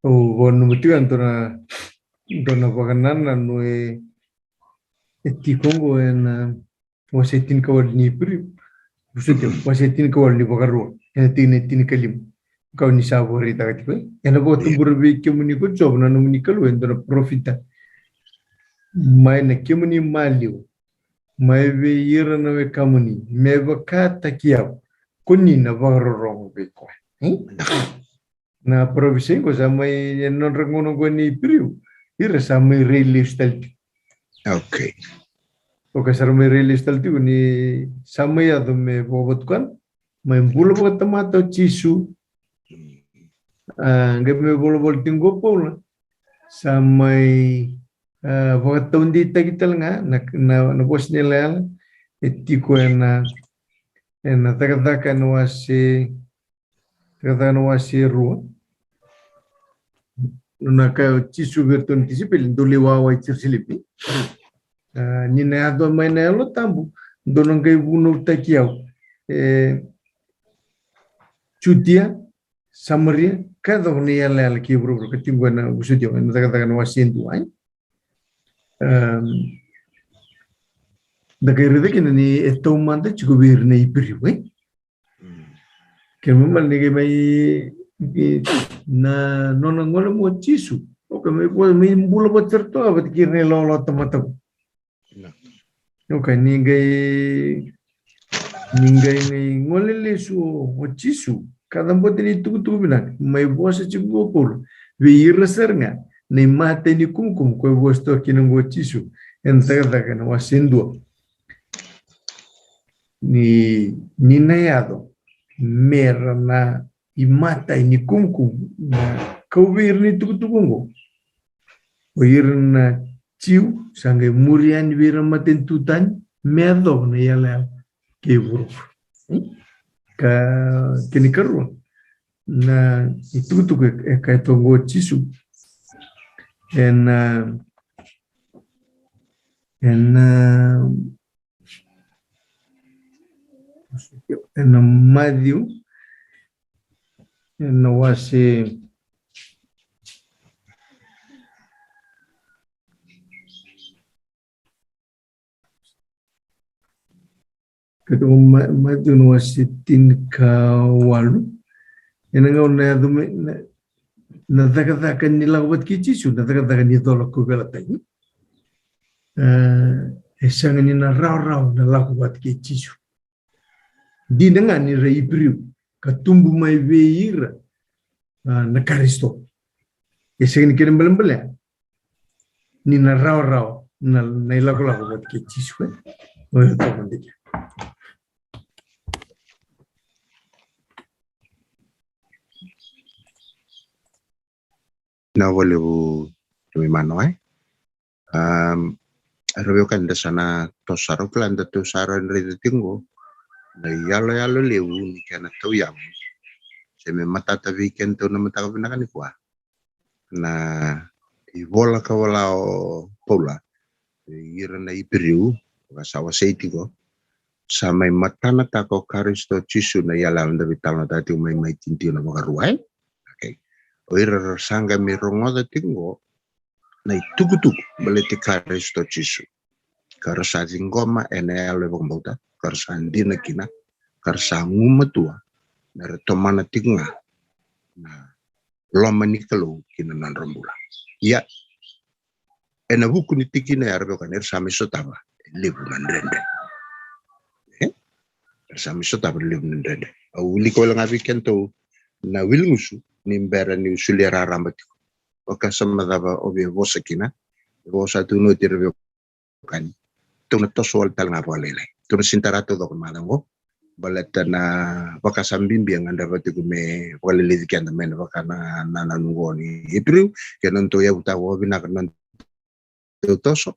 bueno mutian dona baganana no etikongo en wasetin kawal ni pri usutyo wasetin kawal ni bagarua tin kalim kau ni sabori ta katipe ena bo tumbur bi kemuni ko job na no ni kalu en dona profita mai na kemuni maliu mai be yira na we kamuni me bakata kiab kuni na bagaroro be ko na provision ko sa may non rangono ko ni priu ira sa may release talti
okay
o ka sa may release talti ni sa may ado me bobot kan may bulo ko tamato chisu me bol tingo pola sa may bogata undi tagital nga na bos nila etiko na tagadaka no wasi rua naka chisu berton tisipil dolewa chirsilipi ni na do mai na lo tambu donong kay buno takiaw chutia samaria kada ni yala ki bro katimbo na usudio na taga na wasindu ay daga irede ni esto manda chigo bir na ipiriwe kemal ni mai na nonangol mo chisu o que me bulo boterto abat kirne lo tomato o que ninguém ni ngolele su o chisu cada bote ni tu bina mai bosa chigo por vi reserga ni mate ni kum ko gosto aqui no chisu entrada que no haciendo ni nayado merna i mata ini kumkum na kaubir ni tukutukungo o irna ciu sangai murian vira maten tutan medo na yala ke buru ka kini karu na itu ka tongo chisu en madio no wasi kedua madio no wasi tin kawalu enang na dume na daga kan nila wat kichisu na daga ni dolo ko bela tani esang ni na raw na la wat kichisu di dengan ni reibriu katumbu mai veira na karisto eseng ni kirim belembele ni na raw na ilago wat kichisu o to mandike
na volevo mi mano Arroyo kan da sana tosaro klan da tosaro en rede tingo na yalo lewu ni kana to yam se me matata weekend to na mata ka na kwa na i vola ka wala o pola ira na ipiriu kasawa seitiko sa may matana tako Karisto Chisu na yalam da bitang na dati may tintiyo na makaruay. Okay. O ira sanga may rongoda tingo na itugutugu baliti Karisto Chisu. Karasa zingoma ena yalo bangbuta karasa andina kina karasa ngumatua na retomana tinga na loma nikalo kina nan rambula. Ya ena buku ni tikina yarbe kan sami sotaba libu nandrende. Sami sotaba libu nandrende. Uli ko lang abiken to na wilmusu ni mbera ni usulera rambati. Oka sama daba obi vosa kina vosa tuno tirbe kan. Tuna tosol tal nga walele. Tuna sintarato do kumadango. Baleta na baka sambimbi ang anda bati kume walele dikian na mena baka na nanungoni. Ipru kenon to ya utawo binakanan toso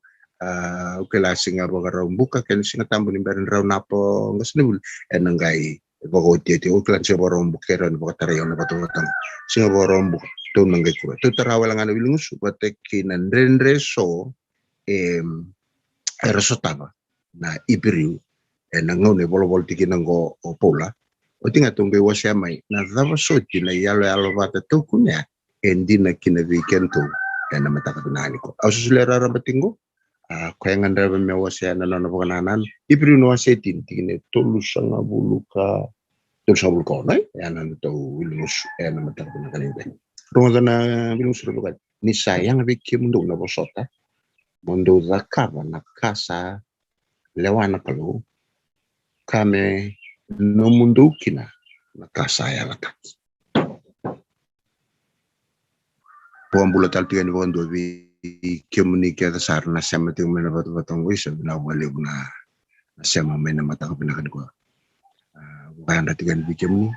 ukela singa baka buka ken singa tambo ni beran raw napo ngasnul enangai baka tieti ukela singa baka buka ran baka tarayo na batutang singa baka buka to nangai kura to tarawala nga wilungus bate kinan renreso resotaba na ipiriu nangone bolo tikinango opola o tinga tonge wasya mai na dava soti na yalo bata tokunya endina kina weekendo na matakatunani ko ausulera rabatingo kaya ngandra me wasya na no bananan ipiriu no setin tikine tolusanga buluka tolusabulko na yana to wilmus na matakatunani ba rongana wilmus rubukan ni sayang wikimundo na bosota mondo zakava na kasa lewana kalu kame no mundo kina na kasa ya lataki poambula taltigan wondo vi komunika dasar na sama ting mena batong wisa na wale na sama mena matang pinakan ko bukan ratigan vi komuni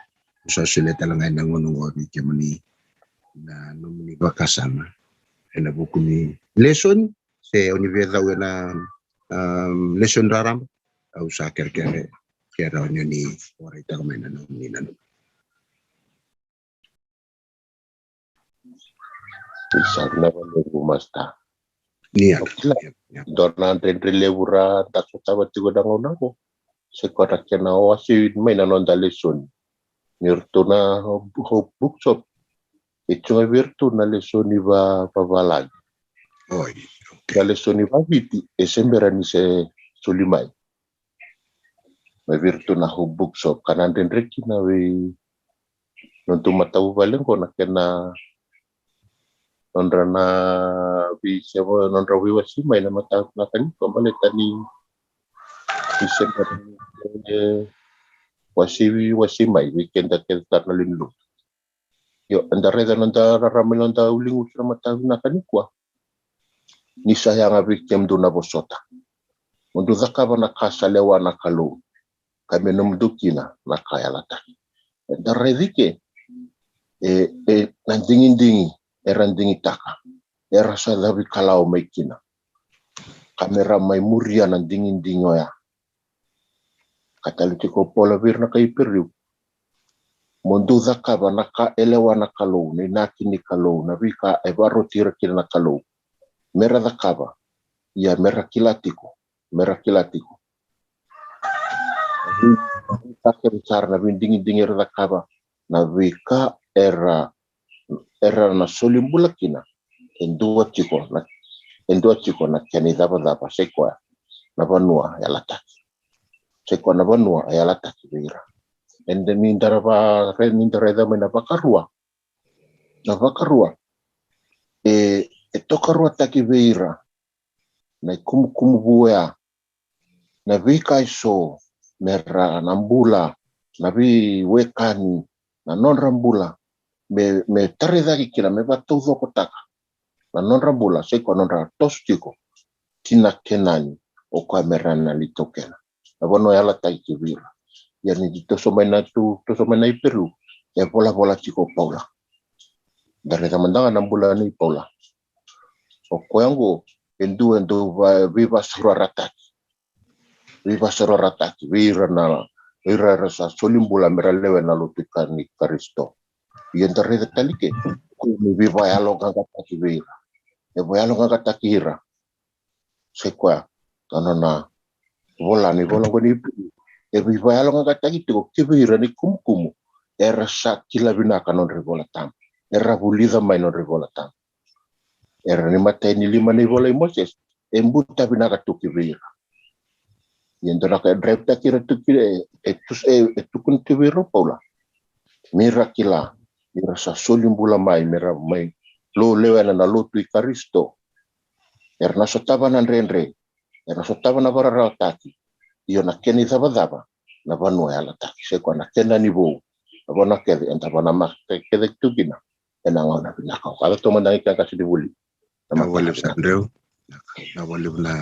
so sile talangay nangonongo vi komuni na nomuni bakasama ena bukuni lesson se universidad na lesson raram au sa kere ni ora ita mena no ni nanu
Isarna lebu masta.
ni
Dorna entre lebura takso tabat tigo dango nako. Sekora kena wasi maina nonda lesson. Nirtuna bookshop. Itu virtu na lesson va pavalagi.
oh
Na lesson va viti esembera ni se sulimai. Ma virtu na bookshop kanan renreki na we nontu matabu balen ko na kena nondra na bisebo nondra Veiwasei ena mata nakani pamale tani bisebo Veiwasei weekend ke tarna lindu yo andare da nonda ramel nonda ulingu mata nakani kwa ni sayang weekend do na bosota mundu zakaba na kasa lewa na kalu kame nomdukina na kaya lata andare dike nandingi erandingi taka era sa dabi kalau mai kina kamera mai muria na dingin ya kataluti ko pola virna kai periu mondu zakaba naka elewa na kalau ni nakini kalau na vika evaro tira kina na kalau mera zakaba ya mera kilatiko take besar na dingin zakaba na vika era na solimbula kina endua chiko na kani daba sekwa na banua ya lata sekwa na banua ya lata kira ende mindara da mena bakarua tokarua taki veira na kumu buea na vika iso mera nambula na vi wekani na non rambula me taredagi kira me batau kotaka na non rambula sekwa non ra tos chiko tina kenani o kamera na litokena na bono yala tai kivira yani dito somena Peru ya bola chiko Paula dari zamandanga na mbula ni Paula o kwangu endu viva rataki vira rasa solimbula meralewe na lutikani Karisto yendare talike ku mi viva yalo ganga takivira e boyalo ganga takira sekwa tanana vola ni vola ngoni e vi vai alo nga tagi to kibira ni kumkumu era sa kila binaka non rivola tam era vulida mai non rivola tam era ni matei ni lima ni vola Moses embuta binaka to kibira yendo na ka drive ta kira to kire tu kun kibira paula mira kila mira sa solimbula mai mira mai lo lewena na lo tu Kristo erna sotava na renre erna sotava na varara taki io na keni dava na vanua ala taki se kwa na kena ni vo na vona kede enta vona ma kede tukina ena ngona bina ka ala to mandang ka kasi di wuli
na wali sandreu na wali na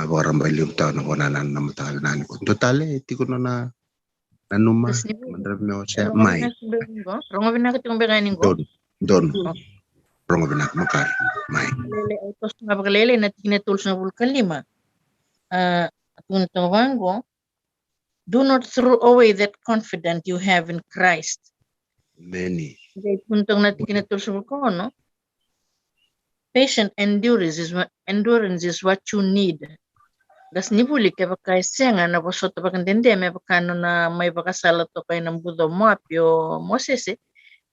barang bali uta na wana na mata na ni ko totale ti ko na nanuma mandrab me ose mai
Rongo bina ka tung bega ningo.
don rongo bina makar mai
Lele autos na bagalele na tina tools na vulkan lima. Tuntong wango. Do not throw away that confidence you have in Christ.
many
Dahil puntong na tina tools na vulkan no. Patient endurance is what you need. Das nibuli ke baka senga na bosoto baka ndende me baka na may baka sala to kay ng budo mo apyo Moses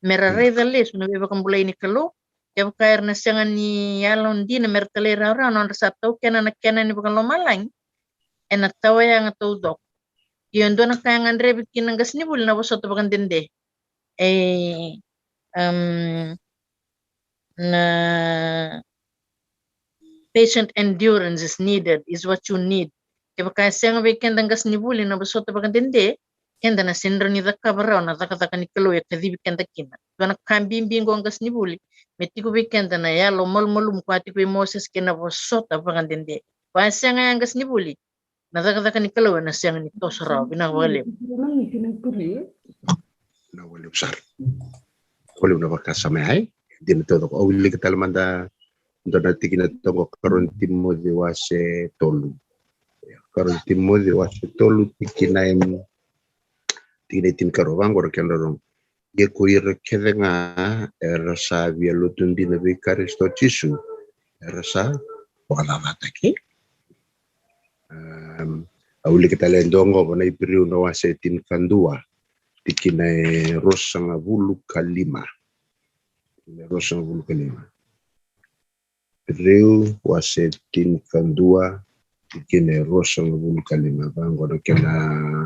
mera reda les no be baka bulay ni kalo ke baka na senga ni yalon di na mertale ra no sa to kena ni baka lomalang ena tawaya nga to dok yon do na kaya ngandre bikin ng gas nibuli na bosoto baka ndende na patient endurance is needed, is what you need. Kaya kaya siya nga weekend ang gas nibuli na basoto bagandende, kenda na sindro ni dakabara na dakataka ni kaloy kadi weekend kina. Kaya nakambimbing ang gas nibuli, meti ko weekend na yalo malmalum ko ati ko Moses kina basoto bagandende. Kaya siya nga ang gas nibuli, na dakataka ni kaloy na siya nga nito sa raw, binawali.
na wali besar wali na bakasama ay din to ko uli ka talamanda ndo na tigina to karon timo Veiwasei tolu karon timo Veiwasei tolu tikinaim tin karo wangor kendarong ye ko ir kedenga rasa via lutun di nabi Kristo Yesu rasa wala mataki uli kita lendongo na ipiriu no wase tin kandua tikina rosanga bulu kalima Riu wase tin kandua tikina rosanga bulu kalima bango na kena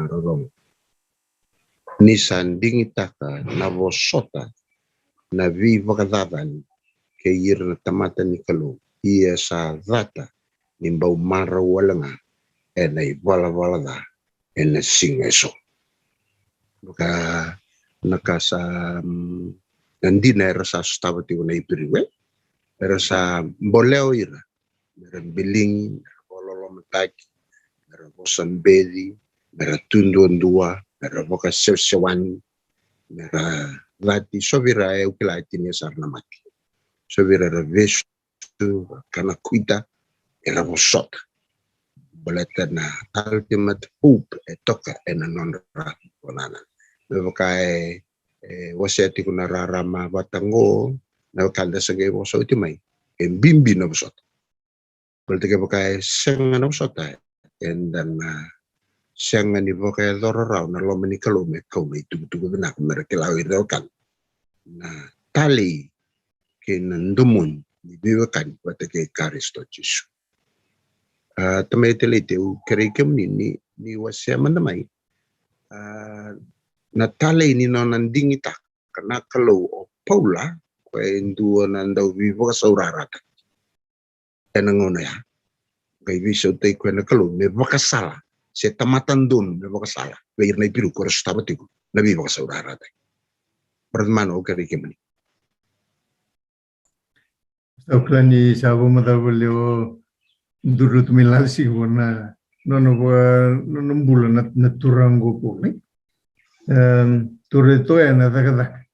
rorong ni sanding itaka na bosota na vi vakadavan ke ir na tamata ni kalo ia sa data ni bau mara walanga ena iwala da ena singeso maka nakasa nandi na rasa stawati na ipiriwe rasa boleo ira mera biling bololo mataki mera bosan bedi mera tunduan dua mera boka sewani mera lati sovira e ukilati ni sarna mati sovira revesu kana kuita era bosota boleta na ultimate hope e toka ena non ra bonana bekai waseti kuna rarama batango na kanda sage boso itimai bimbi na bosota berarti bekai senga na bosota and then senga ni bekai dorora na lo menikalo me kau itu benak mereka lawi kan na tali kinandumun ni biwakan batake Kristo Yesu temetele teu kerekem ni wasya mandamai natale ni nonanding ita karena kalau Paula ko endua nandau vivo saurarata enangono ya kay viso tay ko na kalau me bakasala se tamatan dun me bakasala bayir na biru ko restabatigo na vivo saurarata permano kerekem ni
Sauklani sabo mataboleo durut milasi wana nono bulan naturango po ni tureto ya na takada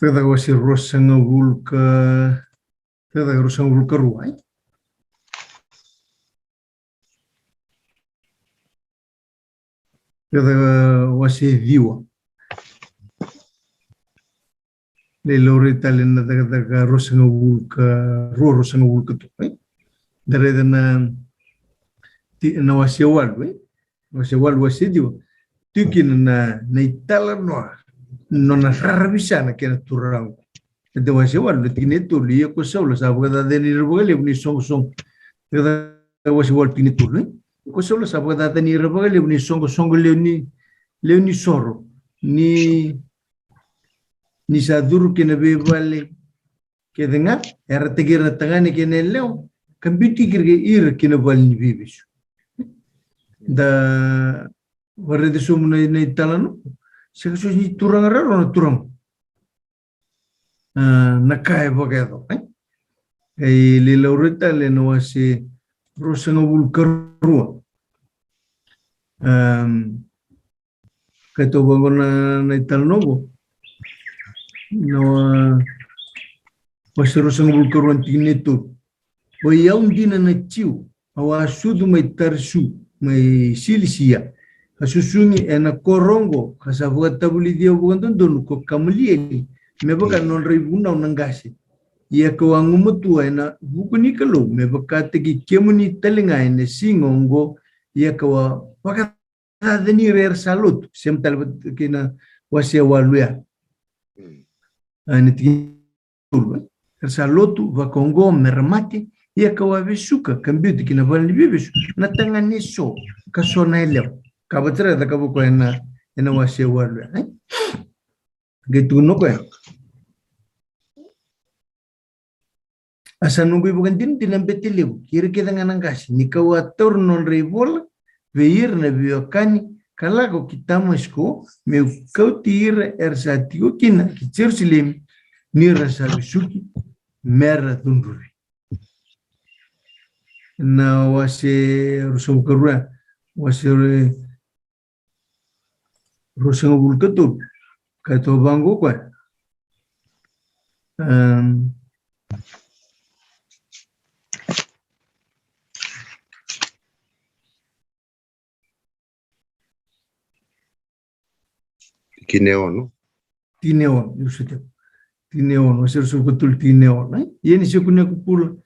takada wasi rosanga vulka ruai takada wasi viwa le laurita le na daga rosanga wulka rosanga wulka to dare na na wasiawal wasidio tukin na itala no na rabisana kena turang de wasiawal de tineto li ko solo sabu da de ni rebole ni song da wasiawal tineto ko solo sabu da ni rebole ni song le ni soro ni sadur kena bebale ke denga era tegira tangani kena leo kambiti kirge ir kena bal ni bibis da varede somna na italano sekaso ni turang raro na turang na kai bogado e le laureta le no ase rosanga vulkarua kato bangona na italano no wase rosanga vulkarua tineto o yaun dina na tiu awa sudu mai tarsu mai silisia asusungi ena korongo kasavuga tabuli dia bukan don ko kamlieli mebaka non ribuna nangasi ia ko angumutu ena bukuni kalo mebaka tegi kemuni telinga ene singongo ia ko paka deni rer salut semtal kina wasia waluya ani tiul salutu va kongo mermati ia ko avisuka kambiuti kina vali bibisu natangani so kasona eleo kabatra da kabu ko ena wasia waluya gitu no ko asa nunggu bukan din betiliu kira kita nganangkas ni kawator non ribol veir na biokani kalago kita masko me kautir ersatio kina kicersilim ni rasa bisuki merah tunduri na wase rusum kerua wase rusum bulketu kato bango kwa
Kineon,
Yusuf. Tineon, wase rusum betul tineon. Ia ni sekunya kupul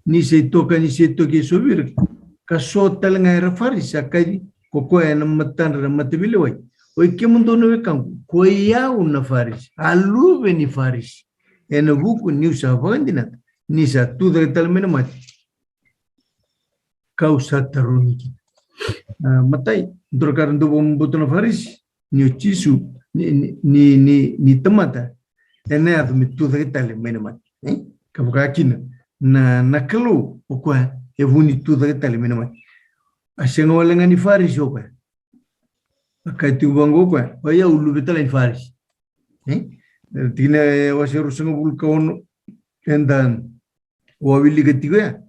ni se toki sobir kaso talanga era faris akadi koko ena matan matbilewai oi kemundo no kang ko ya una faris alu beni faris ena buku ni usa vandina ni sa tu de talmena mat kausa taruniki matai dorkar ndo bombotona faris ni chisu ni temata ena adu mitu de talmena mat kabuka kina na kelu okwa evuni tu da tali menama asenga wala ngani faris okwa akati bango kwa oya ulu betala faris tina wase rusenga bulkaon endan wawili getiga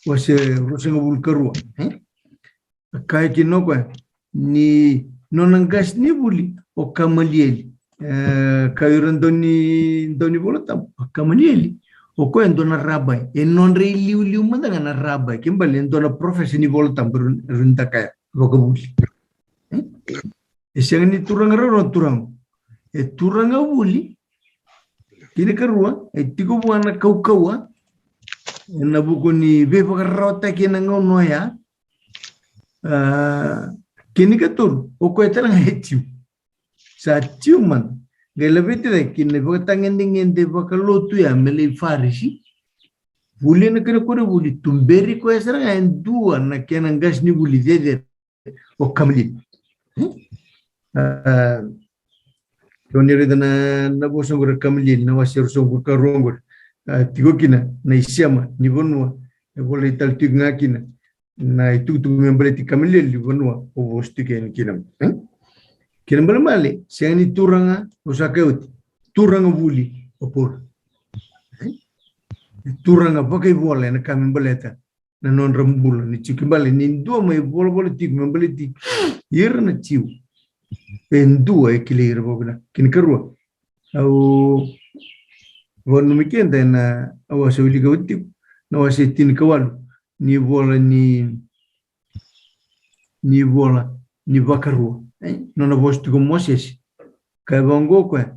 wase rusenga bulkarua akai kinokwa ni nonangas ni buli okamalieli kayuran doni bolotam kamanieli o ko endona rabai e non re liu mandanga na rabai kimbali endona professioni bolotam runda kaya vocabuli e sengni turang ro turang e turanga buli kini kerua e tigo buana kau na bukuni be pagarota kina ngono ya kini katur o ko etang hetiu sa ciuman gelebete de kine botangen dingen de bakalotu ya mele farisi buli na kene kore buli tumberi ko esra en dua na kenan gasni buli de o kamli tonere na boso gor kamli na wasir so gor karongor tigo kina na isiama ni bonwa e bole tal tigna kina na itu membele ti kamli li bonwa o bosti ken kinam kina male seni turanga usakeuti turanga buli opor turanga pakai bola na kami beleta na non rambul ni chikimbale ni dua mai bola tik membeleti yer na chiu en dua ekilir bobna kin kerua au wonu mikenda na awase uli gauti na wase tin kawalu ni bola ni bakarua Nona bostu ko Moses. Kaya bango kwa.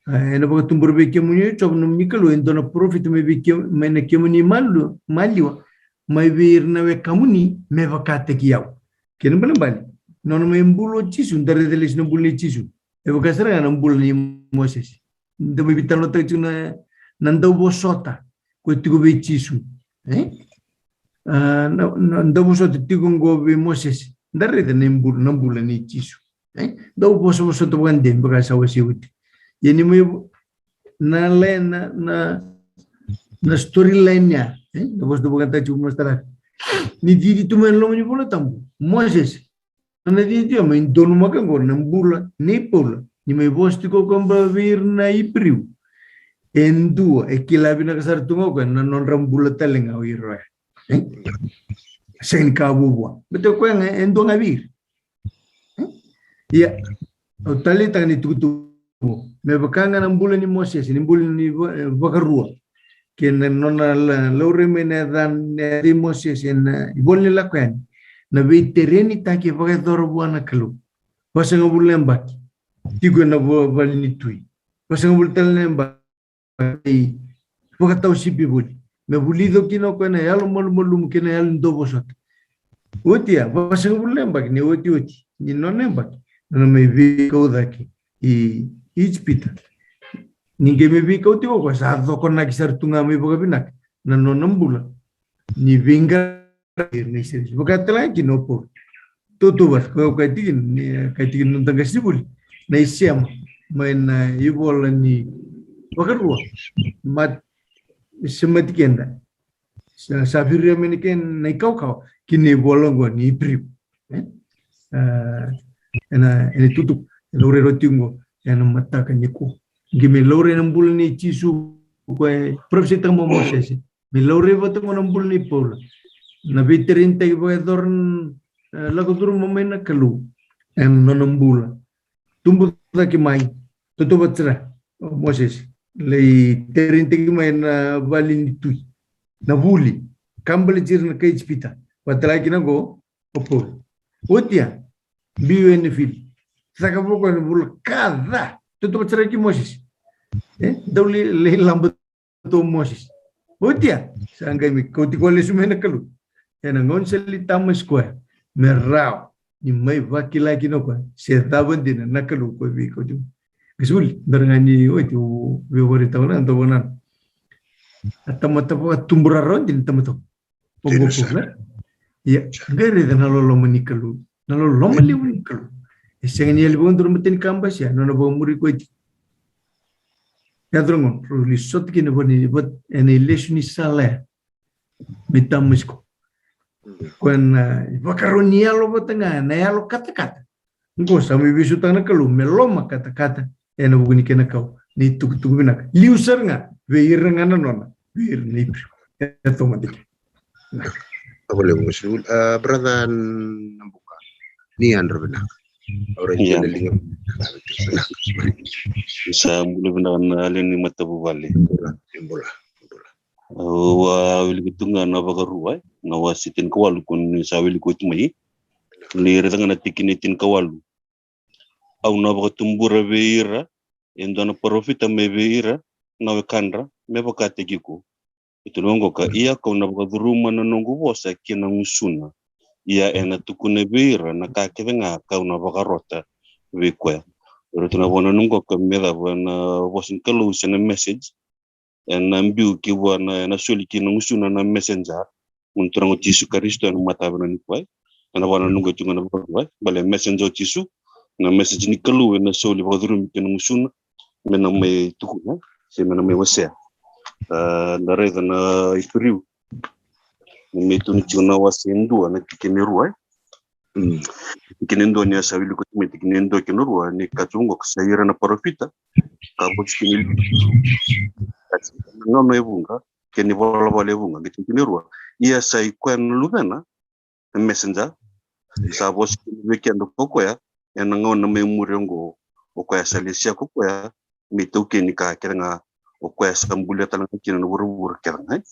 Ena baka tumbur be kemuni chob no mikalo endona profit me be mena kemuni maliwa mai vir na we kamuni me vakate kiau. Kena bana bali. Nona me mbulo chisu ndare delis no bulle chisu. E baka sera na mbulo ni Moses. Ndo me bitalo tachu na nando bosota ko tigo be chisu. Ndo bosota tigo ngo be Moses. Ndare de nambula ni chisu. Ndo bosota bande baka sawasi uti. Yani mo na storyline niya, tapos bukan tayo mastara. Ni didi tumen lo mo bola tambo. Moses. Na didi mo indon makango nambula ni pola. Ni may bosti ko kamba vir na ipriu. Endu kilabi na kasar tungo ko na non rambula talenga o iro. Sen kabuwa. Beto ko nga endo nga vir. Ya. O talita ni tutu me bakanga ng bulan ni Moses, ni bulan ni Vakarua. Kaya nona laure me na dan ni Moses na ibol nila kwen na veterani taki vakador buana kalu. Basta nga bulan baki. Tigo na bali ni tui. Basta nga bulan na baki. Vakataw si bibuli. Me bulido kino ko na yalo molum kina yalo ndobosot. Utia, basta nga bulan baki ni uti. Ni nona baki. Nona me viko daki. Each pita. Ninguém me viu que eu tenho coisa. A do con aqui certo tunga me boga binak. Na no nambula. Ni vinga ni seris. Boga tela que no por. Tudo vas. Kau kaitigin não tanga sibuli. Na isiam. Mas na ibola ni Vakarua. Mat sematikenda. Safiria meniken na kau kini bola gua ni priu. Ena tutup. Laure rotingo yang mata kanyiku. Gimi laure nambul ni chisu kue profesi tamo Moses. Mi laure batang nambul ni Paul. Na veterin tay boy dorn lago dur momena kalu. En nambula. Tumbu taki mai. Toto batra Moses. Lei terin taki mai na valin tui. Na buli. Kambal jir na kai pita. Patalaki na go Paul. Otia biwe ni fil. Saka poko ni bulu kada. Tutu bacara ki Moses. Dauli le lambat to Moses. Otia. Sanggai mi kau tiko le sumena kalu. Ena ngonseli tamas koe. Merau. Ni mai vakila ki no koe. Setaban dina nakalu koe vi kau tu. Gisul. Darangani oi tu viwari tauna anto bonan. Atamata po tumbura ron din tamato. Pongo pula. Ya. Gare da nalolo manikalu. Nalolo manikalu. Sengen yel bon durmatin kambas ya nona bo muri ko iti. Ya drongon ruli sot kine boni bot ene lesni sale mitamusko. Kwen vakaronia lo botanga na ya lo kata-kata. Ngo sami bisu tana kalu meloma kata-kata ene buguni kena kau ni tuk binak. Liusar nga veiranga nona. Veir ni pri. Eto madik.
Boleh musul brother nambuka. Ni andro benak. Orang yang lingam
sa mulu benar alin ni mata bubali
bola
wa wili tunga na Vakarua na wasitin kawalu kun sa wili ko tumai ni retanga na tikinitin kawalu au na baka tumbura beira endo na profita me beira na wekandra me baka tegiko itu nongo ka iya ko na baka duruma na nongo bosa kina musuna ia ena tukune beira na kakevenga ka una Vakarota vikwe rotuna bona nungo ka meda bona vosin kalu sena message en ambiu ki bona na soli ki nusuna na messenger unturango tisu Kristo na mata bona ni kwai na bona nungo tunga na kwai bale messenger tisu na message ni kalu na soli bodrum ki nusuna mena me tukuna se mena me wasea na reda na ipriu Metu ni chuna wasindu na tikinirua. Tikinendo ni asawili kutume tikinendo kinurua ni katungo kusayira na profita. Kabo chikinil. No evunga keni vola evunga tikinirua. Ia sai kwen lubena messenger. Sabo weekend kokoya yana ngona memurengo okoya salisia kokoya metu keni ka kerenga okoya sambulia talanga kina wuru kerenga.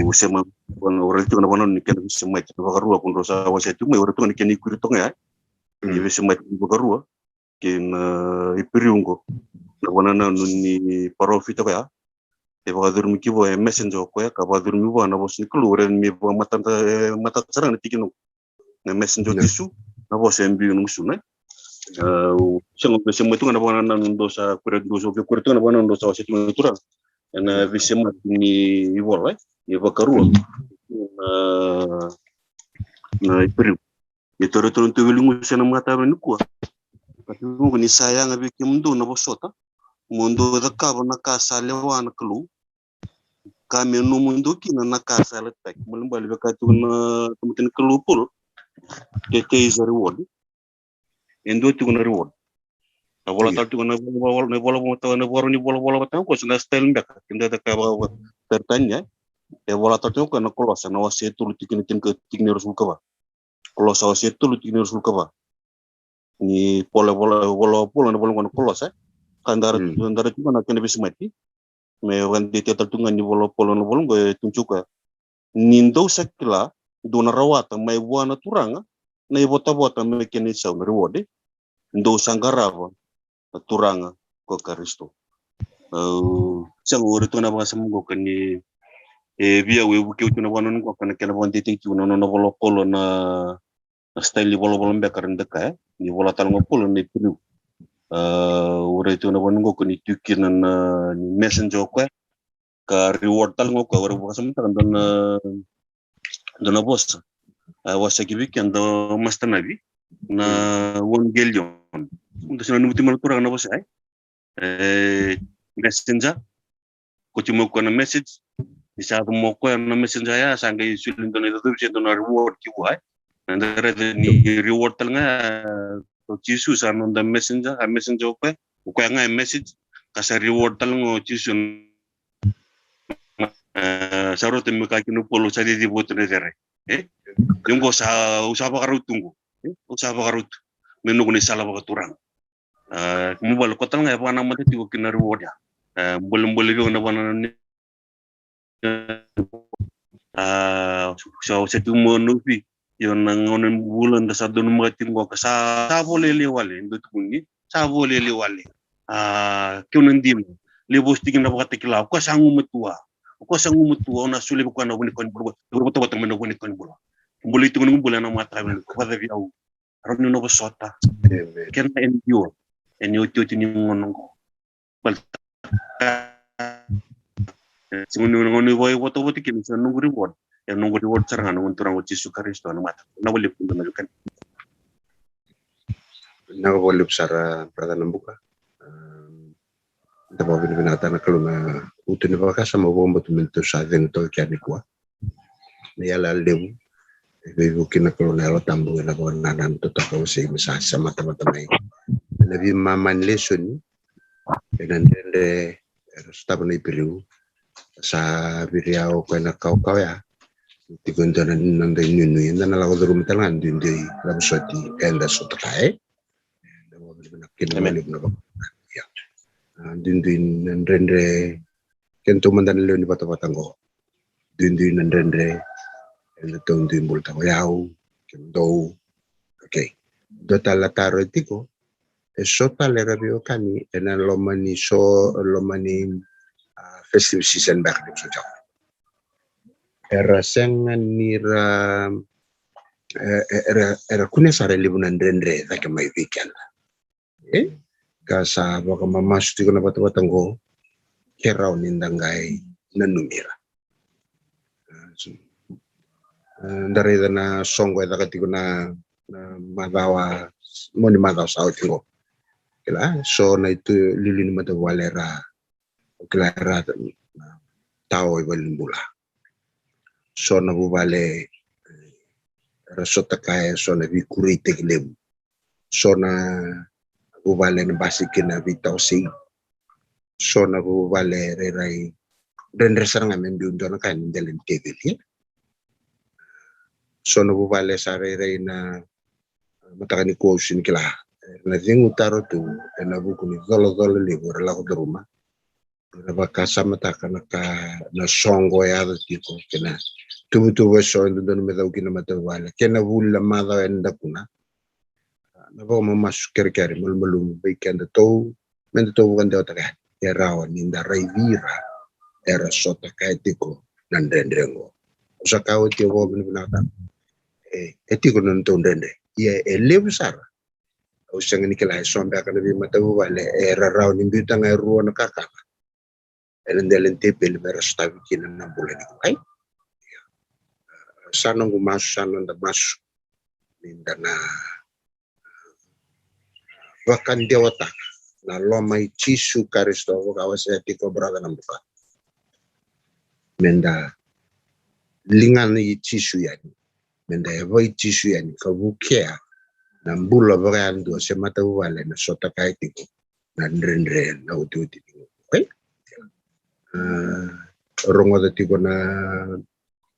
Usema wana orang itu kena wana ni kena semai Vakarua pun dosa wasa itu mai orang tu ni kena ikut tong ya Ni visi mai bagarua kin ipiriungo na wana ni parofita kaya e bagadurmi kibo e messenger ko ya ka bagadurmi wana bos ni klure mi bo mata sarang tikino na messenger tisu na bos embi nusuna sango besi mai tu na wana ndosa kurendoso ke kurto na wana ndosa wasitu natura na visi mai ni iwola ni bagarua na ipiriu itu returun tu wilingu sana mata menukua tapi mungu ni sayang abi kimdo na bosota mundo da kaba na kasa lewa na kelu kami no mundo kina na kasa letak mulambali bekatu na temutin kelu pul kete is a reward endo tu na reward na bola tal tu na bola mata na bola ni bola mata ko na style mbek kinda da kaba tertanya e bola tal tu na kolosa na wase tu tikin ke tikni rasul kaba kolosa wase tu tikni rasul kaba ni bola na bola kolosa kandara juga nak kena bisa mati, mewan di teater tungan ni bola gue tunjuk nindo sekila dona rawata mai buana turanga na ibota me kene sa reward ndo sangarava turanga ko karisto sang uri tuna ba samugo kani via we buke tuna wanon ko kana kena bon titik tuna no bola polo na style bola mbekaran deka ni bola talngo polo ni pilu ure itu na wanungo kuni tukin na messenger ko ka reward tal ngo ka ure buka samta na boss wasa gibi kan do master nabi na won gelion ndo sina nuti mal turang na boss messenger ko timo ko na message isa mo ko na messenger ya sanga isulin do na do na reward ki wa ndare ni reward tal nga Jesus on the messenger ko nga message kasa reward tal ngo Jesus sarote mi ka kinu polo sa di boto ne dere yung go sa usaba karut tunggu usaba karut menu ni sala ba turang mo bal ko tal nga ba na mate ti ko kina reward ya bolum na bana ni so setu mo nufi yon ngonen bulan da sadon matin go ka sa bolele wale ndo tuni sa bolele wale kunan dim le bostigin na bakati kila ko sangu mutua na sule ko na boni kon burgo to men boni kon burgo mbuli tu ngum bulan na mata men ko da vi au ron no bosota ken endio enio tu ni ngonon ko bal simun ngoni boy woto woti kin sa nungu reward yang nunggu reward serangan untuk orang uji sukaristo na mata na boleh pun menunjukkan
na boleh sara pradana buka da ba binata na kaluna utu ni baka sama bomba tu mento sa vento kiani kwa ni ala lewu vivo kina kaluna lo tambu na ba nanan to tako si masa sama teman-teman na vi maman lesoni dan de staba ni periu sa biriao ko na kau ya tikundan nanda nunu na la wadrum talan dindi la soti enda sotae da mo benak kin malib na ba ya dindi nandre kento mandan le ni batabatango dindi nandre enda tondi multa yao kendo okay dota la taro etiko e sota le rabio kani ena lomani festive season back so jauh era sengan nira era kune sare libunan rendre tak mai weekend kasa baka mamas tu na batabatango kerau nindangai nanumira dari na songo eta katiko na madawa moni madawa sao tingo kila so na itu lilin mata walera klara tao ibalbula so na bubale rasota kaya so na bikurite glem so na bubale na basikin na bitausi so na bubale rerai dan resar ngamen biundo na kan dalam kebeli so na bubale sa rerai na matakani ko sin kila na zingu taro tu na buku ni golo libur la ko rumah na bakasa matakana ka na songo ya tipo kena tubu so ndo no me dau kina matawala kena bulla mada enda kuna Nabo mamas kere malum weekend to men to bukan dia tak era ninda raivira era sota kaitiko nandendrengo usakao tio go binata etiko non to ndende ye elebsar usang ni kala sombe kana bi matabu wale era raw ni bitanga ruo na kaka elendelen tepel mera stavi kina na buleni ai sanongu mas sanonda mas ninda na bahkan dewata na loma ichisu karisto kawase tiko braga nambuka menda lingan ichisu yani menda evo ichisu yani kabukia na mbula bagando se mata wale na sota kaitiko na ndrendre na ututi okay rongo de tiko na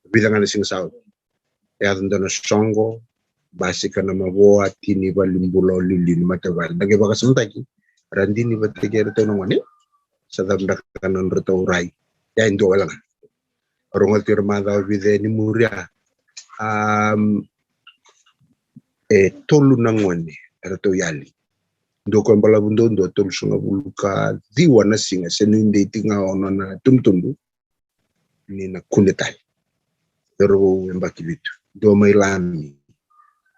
bidangan sing sao ya na songo basika na maboa tini balimbulo lilin mata wale dage baka sentaki randini bategere to ngone sadam dakanan reto urai ya indo wala rongo tirmada vide ni muria tolu nangone reto yali ndoko mbala bundo ndo tolu sunga buluka diwa na singa seninde tinga ono na tumtumbu ni na kunetai ro mbaki bitu do mailami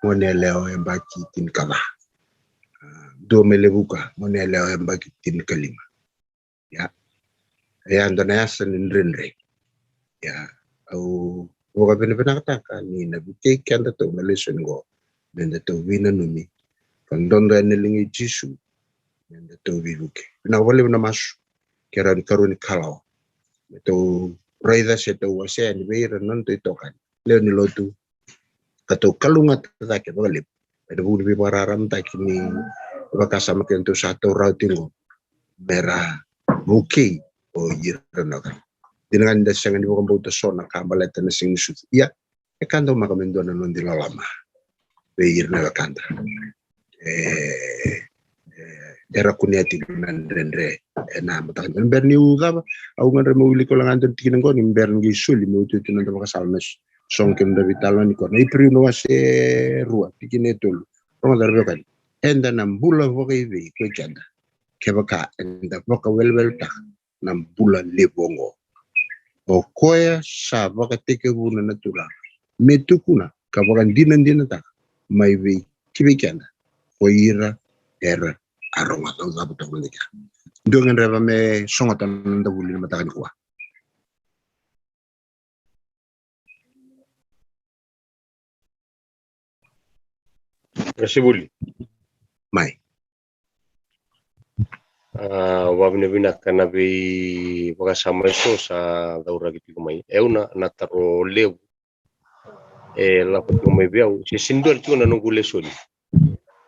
mone leo mbaki tin kala do melebuka mone leo mbaki tin kalima ya ndana yasan ndrenre ya au woga bena taka ni na bike kanda to malation go nenda to wina numi kandondo enelingi jisu nenda to vivuke na wale na mas keran karuni kalau to raida seto wase ni beira non to tokan le ni lotu kato kalunga take wale ada budi bi pararam takini bakasama kento satu rautingo mera buke o yirna dengan dasangan di bukan bauta sona kambaleta na sing su ya kando makamendo na non di lama beir na kanda era kuneti nan rendre na matan berni uga au ngare mo wili ko lang andon tikin ngo ni berngi suli mo tutu na baka salmes songkem da vitalani ko na ipri no wase rua tikinetul ronga darbe kan enda nam bula vokai ve ko janda kebaka enda voka welwel tak nam bula lebongo o koya sa baka teke buna natura metukuna kabakan dinan tak mai vi kibikanda oira era aroma tau zabu tau menika dongan reva me songatan nda wuli matakan kuwa
Rasibuli
mai
wabne bina kana be wakasama eso sa daura gitu kumai euna nataro leu la pati kumai biau si sindor tu na nunggu lesoni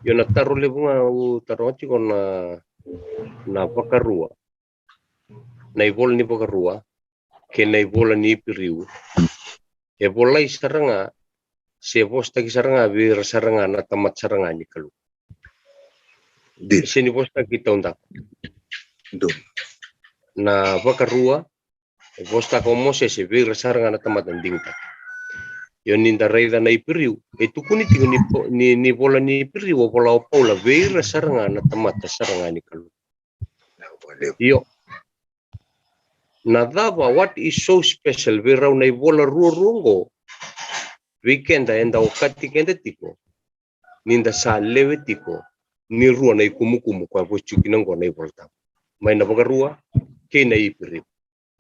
yo nataro leu ngau taro ati kona na pakarua na ibol ni pakarua ke na ibola ni piriu e bolai saranga se posta ki saranga bir saranga na tamat saranga ni kalu sini posta kita undak na pakarua e posta como se bir saranga na tamat ndingta yo ninda reida na ipiriu e tukuni tigo ni bola ni piriu bola o paula bir saranga na tamat saranga ni kalu yo nadava what is so special birau na bola ruo weekend enda o kati kende tiko ninda sa lewe tiko ni rua na ikumukumu kwa pochuki nango na ivolta mai na bagarua ke na ipiri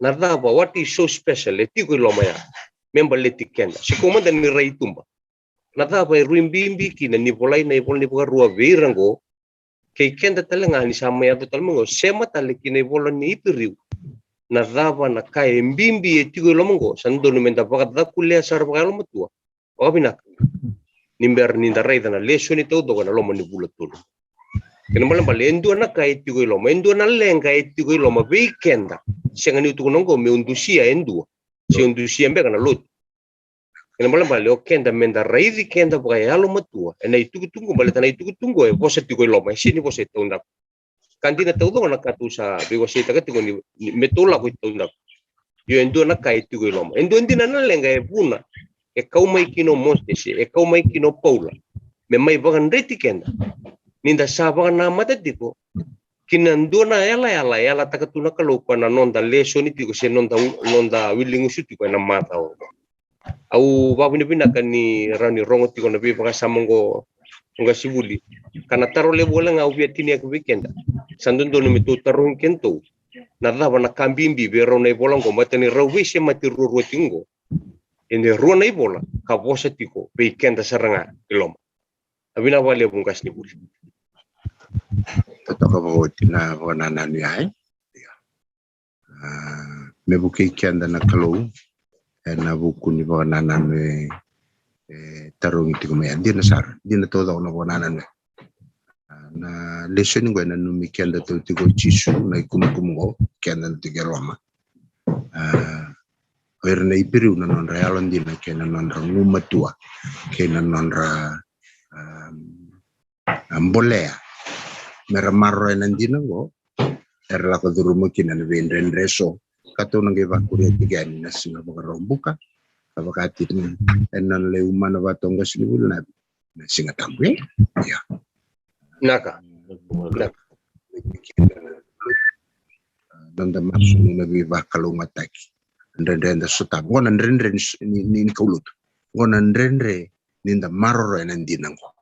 nadava what is so special e tiko ilomaya memba leti kenda sikomanda ni raitumba nadava e ruimbimbi kina ni volai na ivol ni bagarua veirango ke kenda talenga ni sama ya talmongo sema tale kina ivola ni ipiri nadava na kai mbimbi e tiko ilomongo sando ni menda bagada kulia sar bagalo matua wabina nimber ninda raida na lesoni tau doga na loma ni bula tulu kena malam bale endu na kai tigo loma endu na lenga tigo loma weekenda senga ni tu nongo me undusia endu se undusia mbega na lot kena malam bale o kenda menda raidi kenda bga yalo matua ena itu tunggu bale tana itu tunggu e bosa tigo loma sini bosa tau ndak kantina tau doga na katusa Veiwasei ena tigo ni metola ko tau ndak yo endu na kai tigo loma endu ndina na lenga e puna e kau mai kino mostesi e kau mai kino paula me mai bagan reti kenda ninda sabaka na mata tiko kinandona ela takatuna kalau pana nonda lesoni tiko se nonda wilingusu tiko na mata o au babu ni binaka ni rani rongo tiko na bi baka samongo nga sibuli kana taro le bola nga ubia tini ak weekend sandondo ni mitu tarung kento na dava na kambimbi bero na bola ngo matani rawi se mati ruro tingo ene ruona i bola ka vosa tiko weekend saranga ilom abina wale bungas ni buli
Toka bawati na wana nani ay. Me buki kianda na kalau na buku ni wana nani tarung itu kemaya dia nasar dia na todo na wana nani na lesson ngo na numi kianda to tiko chisu na ikumukumo kianda tiko roma na ipiru na non realon dia na kena non ngumatua kena non ambolea meramarro nandina go la ko duru kina na venden reso kato nang iba kuria tigan na sina rombuka abakati enan le umana batonga sinibul na singa tambe ya
naka
dan masu na viva kalunga taki ndende suta ngona ndendre ni kaulut ngona ndendre ninda marro nandina go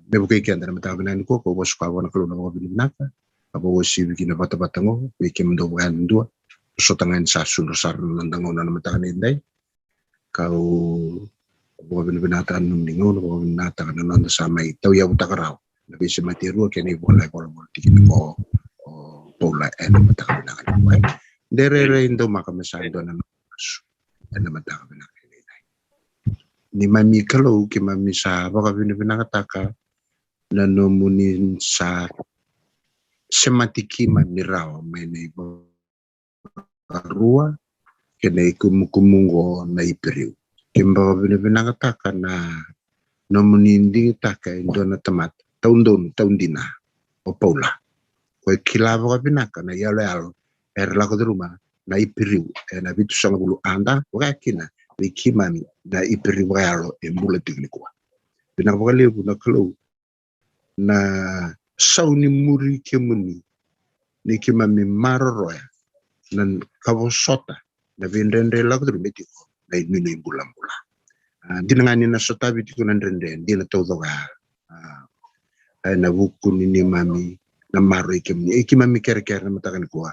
Bebo kay kaya na matabanan ko bos ko na kaluna mo binaka abo si bigina bata ngo bikin do kan dua so tangan sa suno sar nandango na matakan inday kau abo binata nung ningo abo binata na nanda sa may tawya utakaraw na bisi matiru kani bola tikin ko bola ena matakan na ko dere indo makamasado na ena matakan na ni mami kalau ki mami sa baka binaka na nomunin sa sematiki maniraw may naibarua kena ikumukumungo na ipiriw kimba binakataka na nomunin di taka indo na tamat taun dina o paula ko kilabo ka binaka na yalo erla ko rumah na ipiriw na bitu sang bulu anda wakina ikimami na ipiriw yalo embula tiknikwa binakabali na kalau na sauni muri kemuni ni kimami maroroya nan kawosota na vendende lagdru metiko na mini bulan dinangani na sota bitiko nan rende dina tawdoga na buku ni mami na maro ikimami kere na matakan ko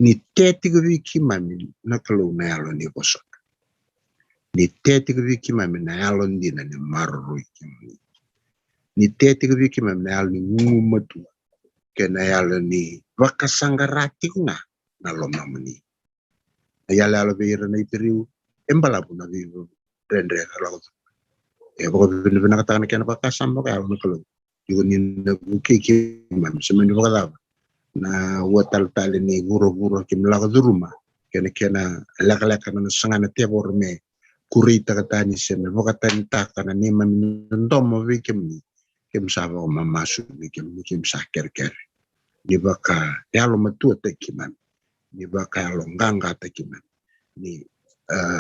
ni tetigo ikimami na kalau na yalo ni bosot ni tetigo ikimami na yalo dina ni maro ikimami ni tete ko biki mam na ni ngumatu kena yalo ni Vaka-Sigatabu nga na loma mani ayala alo beira na ipiriu embala na vivo rendre alo bako binaka tan kena Vaka-Sigatabu ka alo kalo yugo ni na buki mam semen Vaka na watal tali ni guro kimla ko duruma kena laka na sangana tebor me kurita katani seme Vaka-Sigatabu kana ni mam ndomo vikimni kim saba o mamasu kim sa ker ni baka yalo matua tekiman ni baka yalo nganga tekiman ni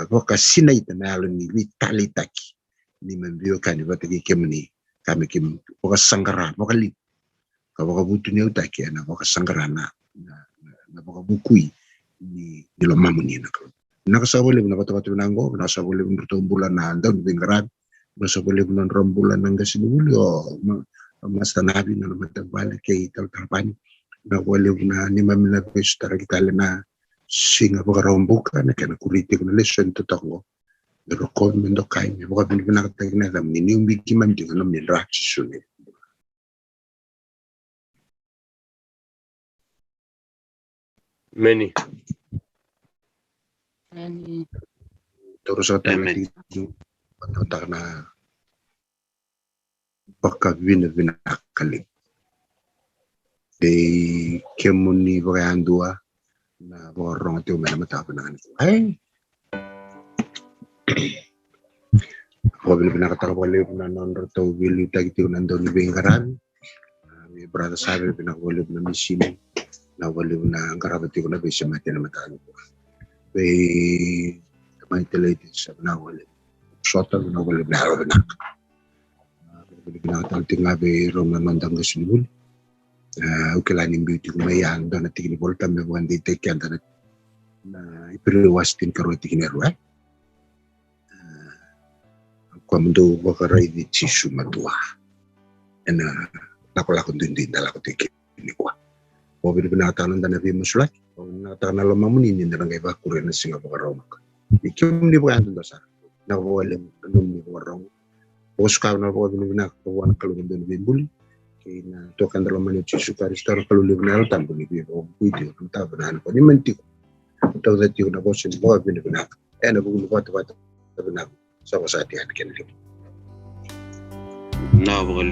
baka sinai yalo ni vitali taki ni membio kan bata kim ni kami kim baka sanggara baka lip ka baka butu ni utaki na baka sanggara na baka bukui ni lo mamuni na ko nakasabole na bata nango nakasabole bertumbulan na andon bingrat basa boleh bulan rembulan nang kasinuli o mas tanabi na matabal kay taltarpan na boleh na ni mamina bes tara kita na singa baka rombuka na kana kuriti ko na lesson to tango pero ko mendo kay ni baka binakatag na dam ni yung bikiman di na min raksisuni
many
terus sa tayo tak na baka binakalik de kemuni bayandua na borong ito may namatapan na ay ako binakatawali na non-roto wili tagitiw nandun ni Bengkaran may brada sabi pinakawali na misino na wali na ang karabati ko na bisa mati na mataan ko may kamay talayti sa nawali sota na wali na haranak Binatang tingabe rom na mandang gasunul. Ukelanin beauty kumayang dan natin volta me bukan dite kyan dan na ipiriwas tin karo tikinerwa. Kwamdo wakaray di chisu matua. Ena lako din dalako tikin ni kwa. O binatang dan nabi musulak. O binatang na lamamunin ni nang iba kuren na singa bakaromak. Ikim ni bukan dasar. Nawalim anum ni warong. Oska na ko binakawan kalungan din bimbuli. Kaya to kan dalam manusia suka restore kalau lebih nal tanpa lebih video kita benar apa ni mentik tahu that you nak bosan bawa benar enak bukan buat benar sama saat yang kita
na bakal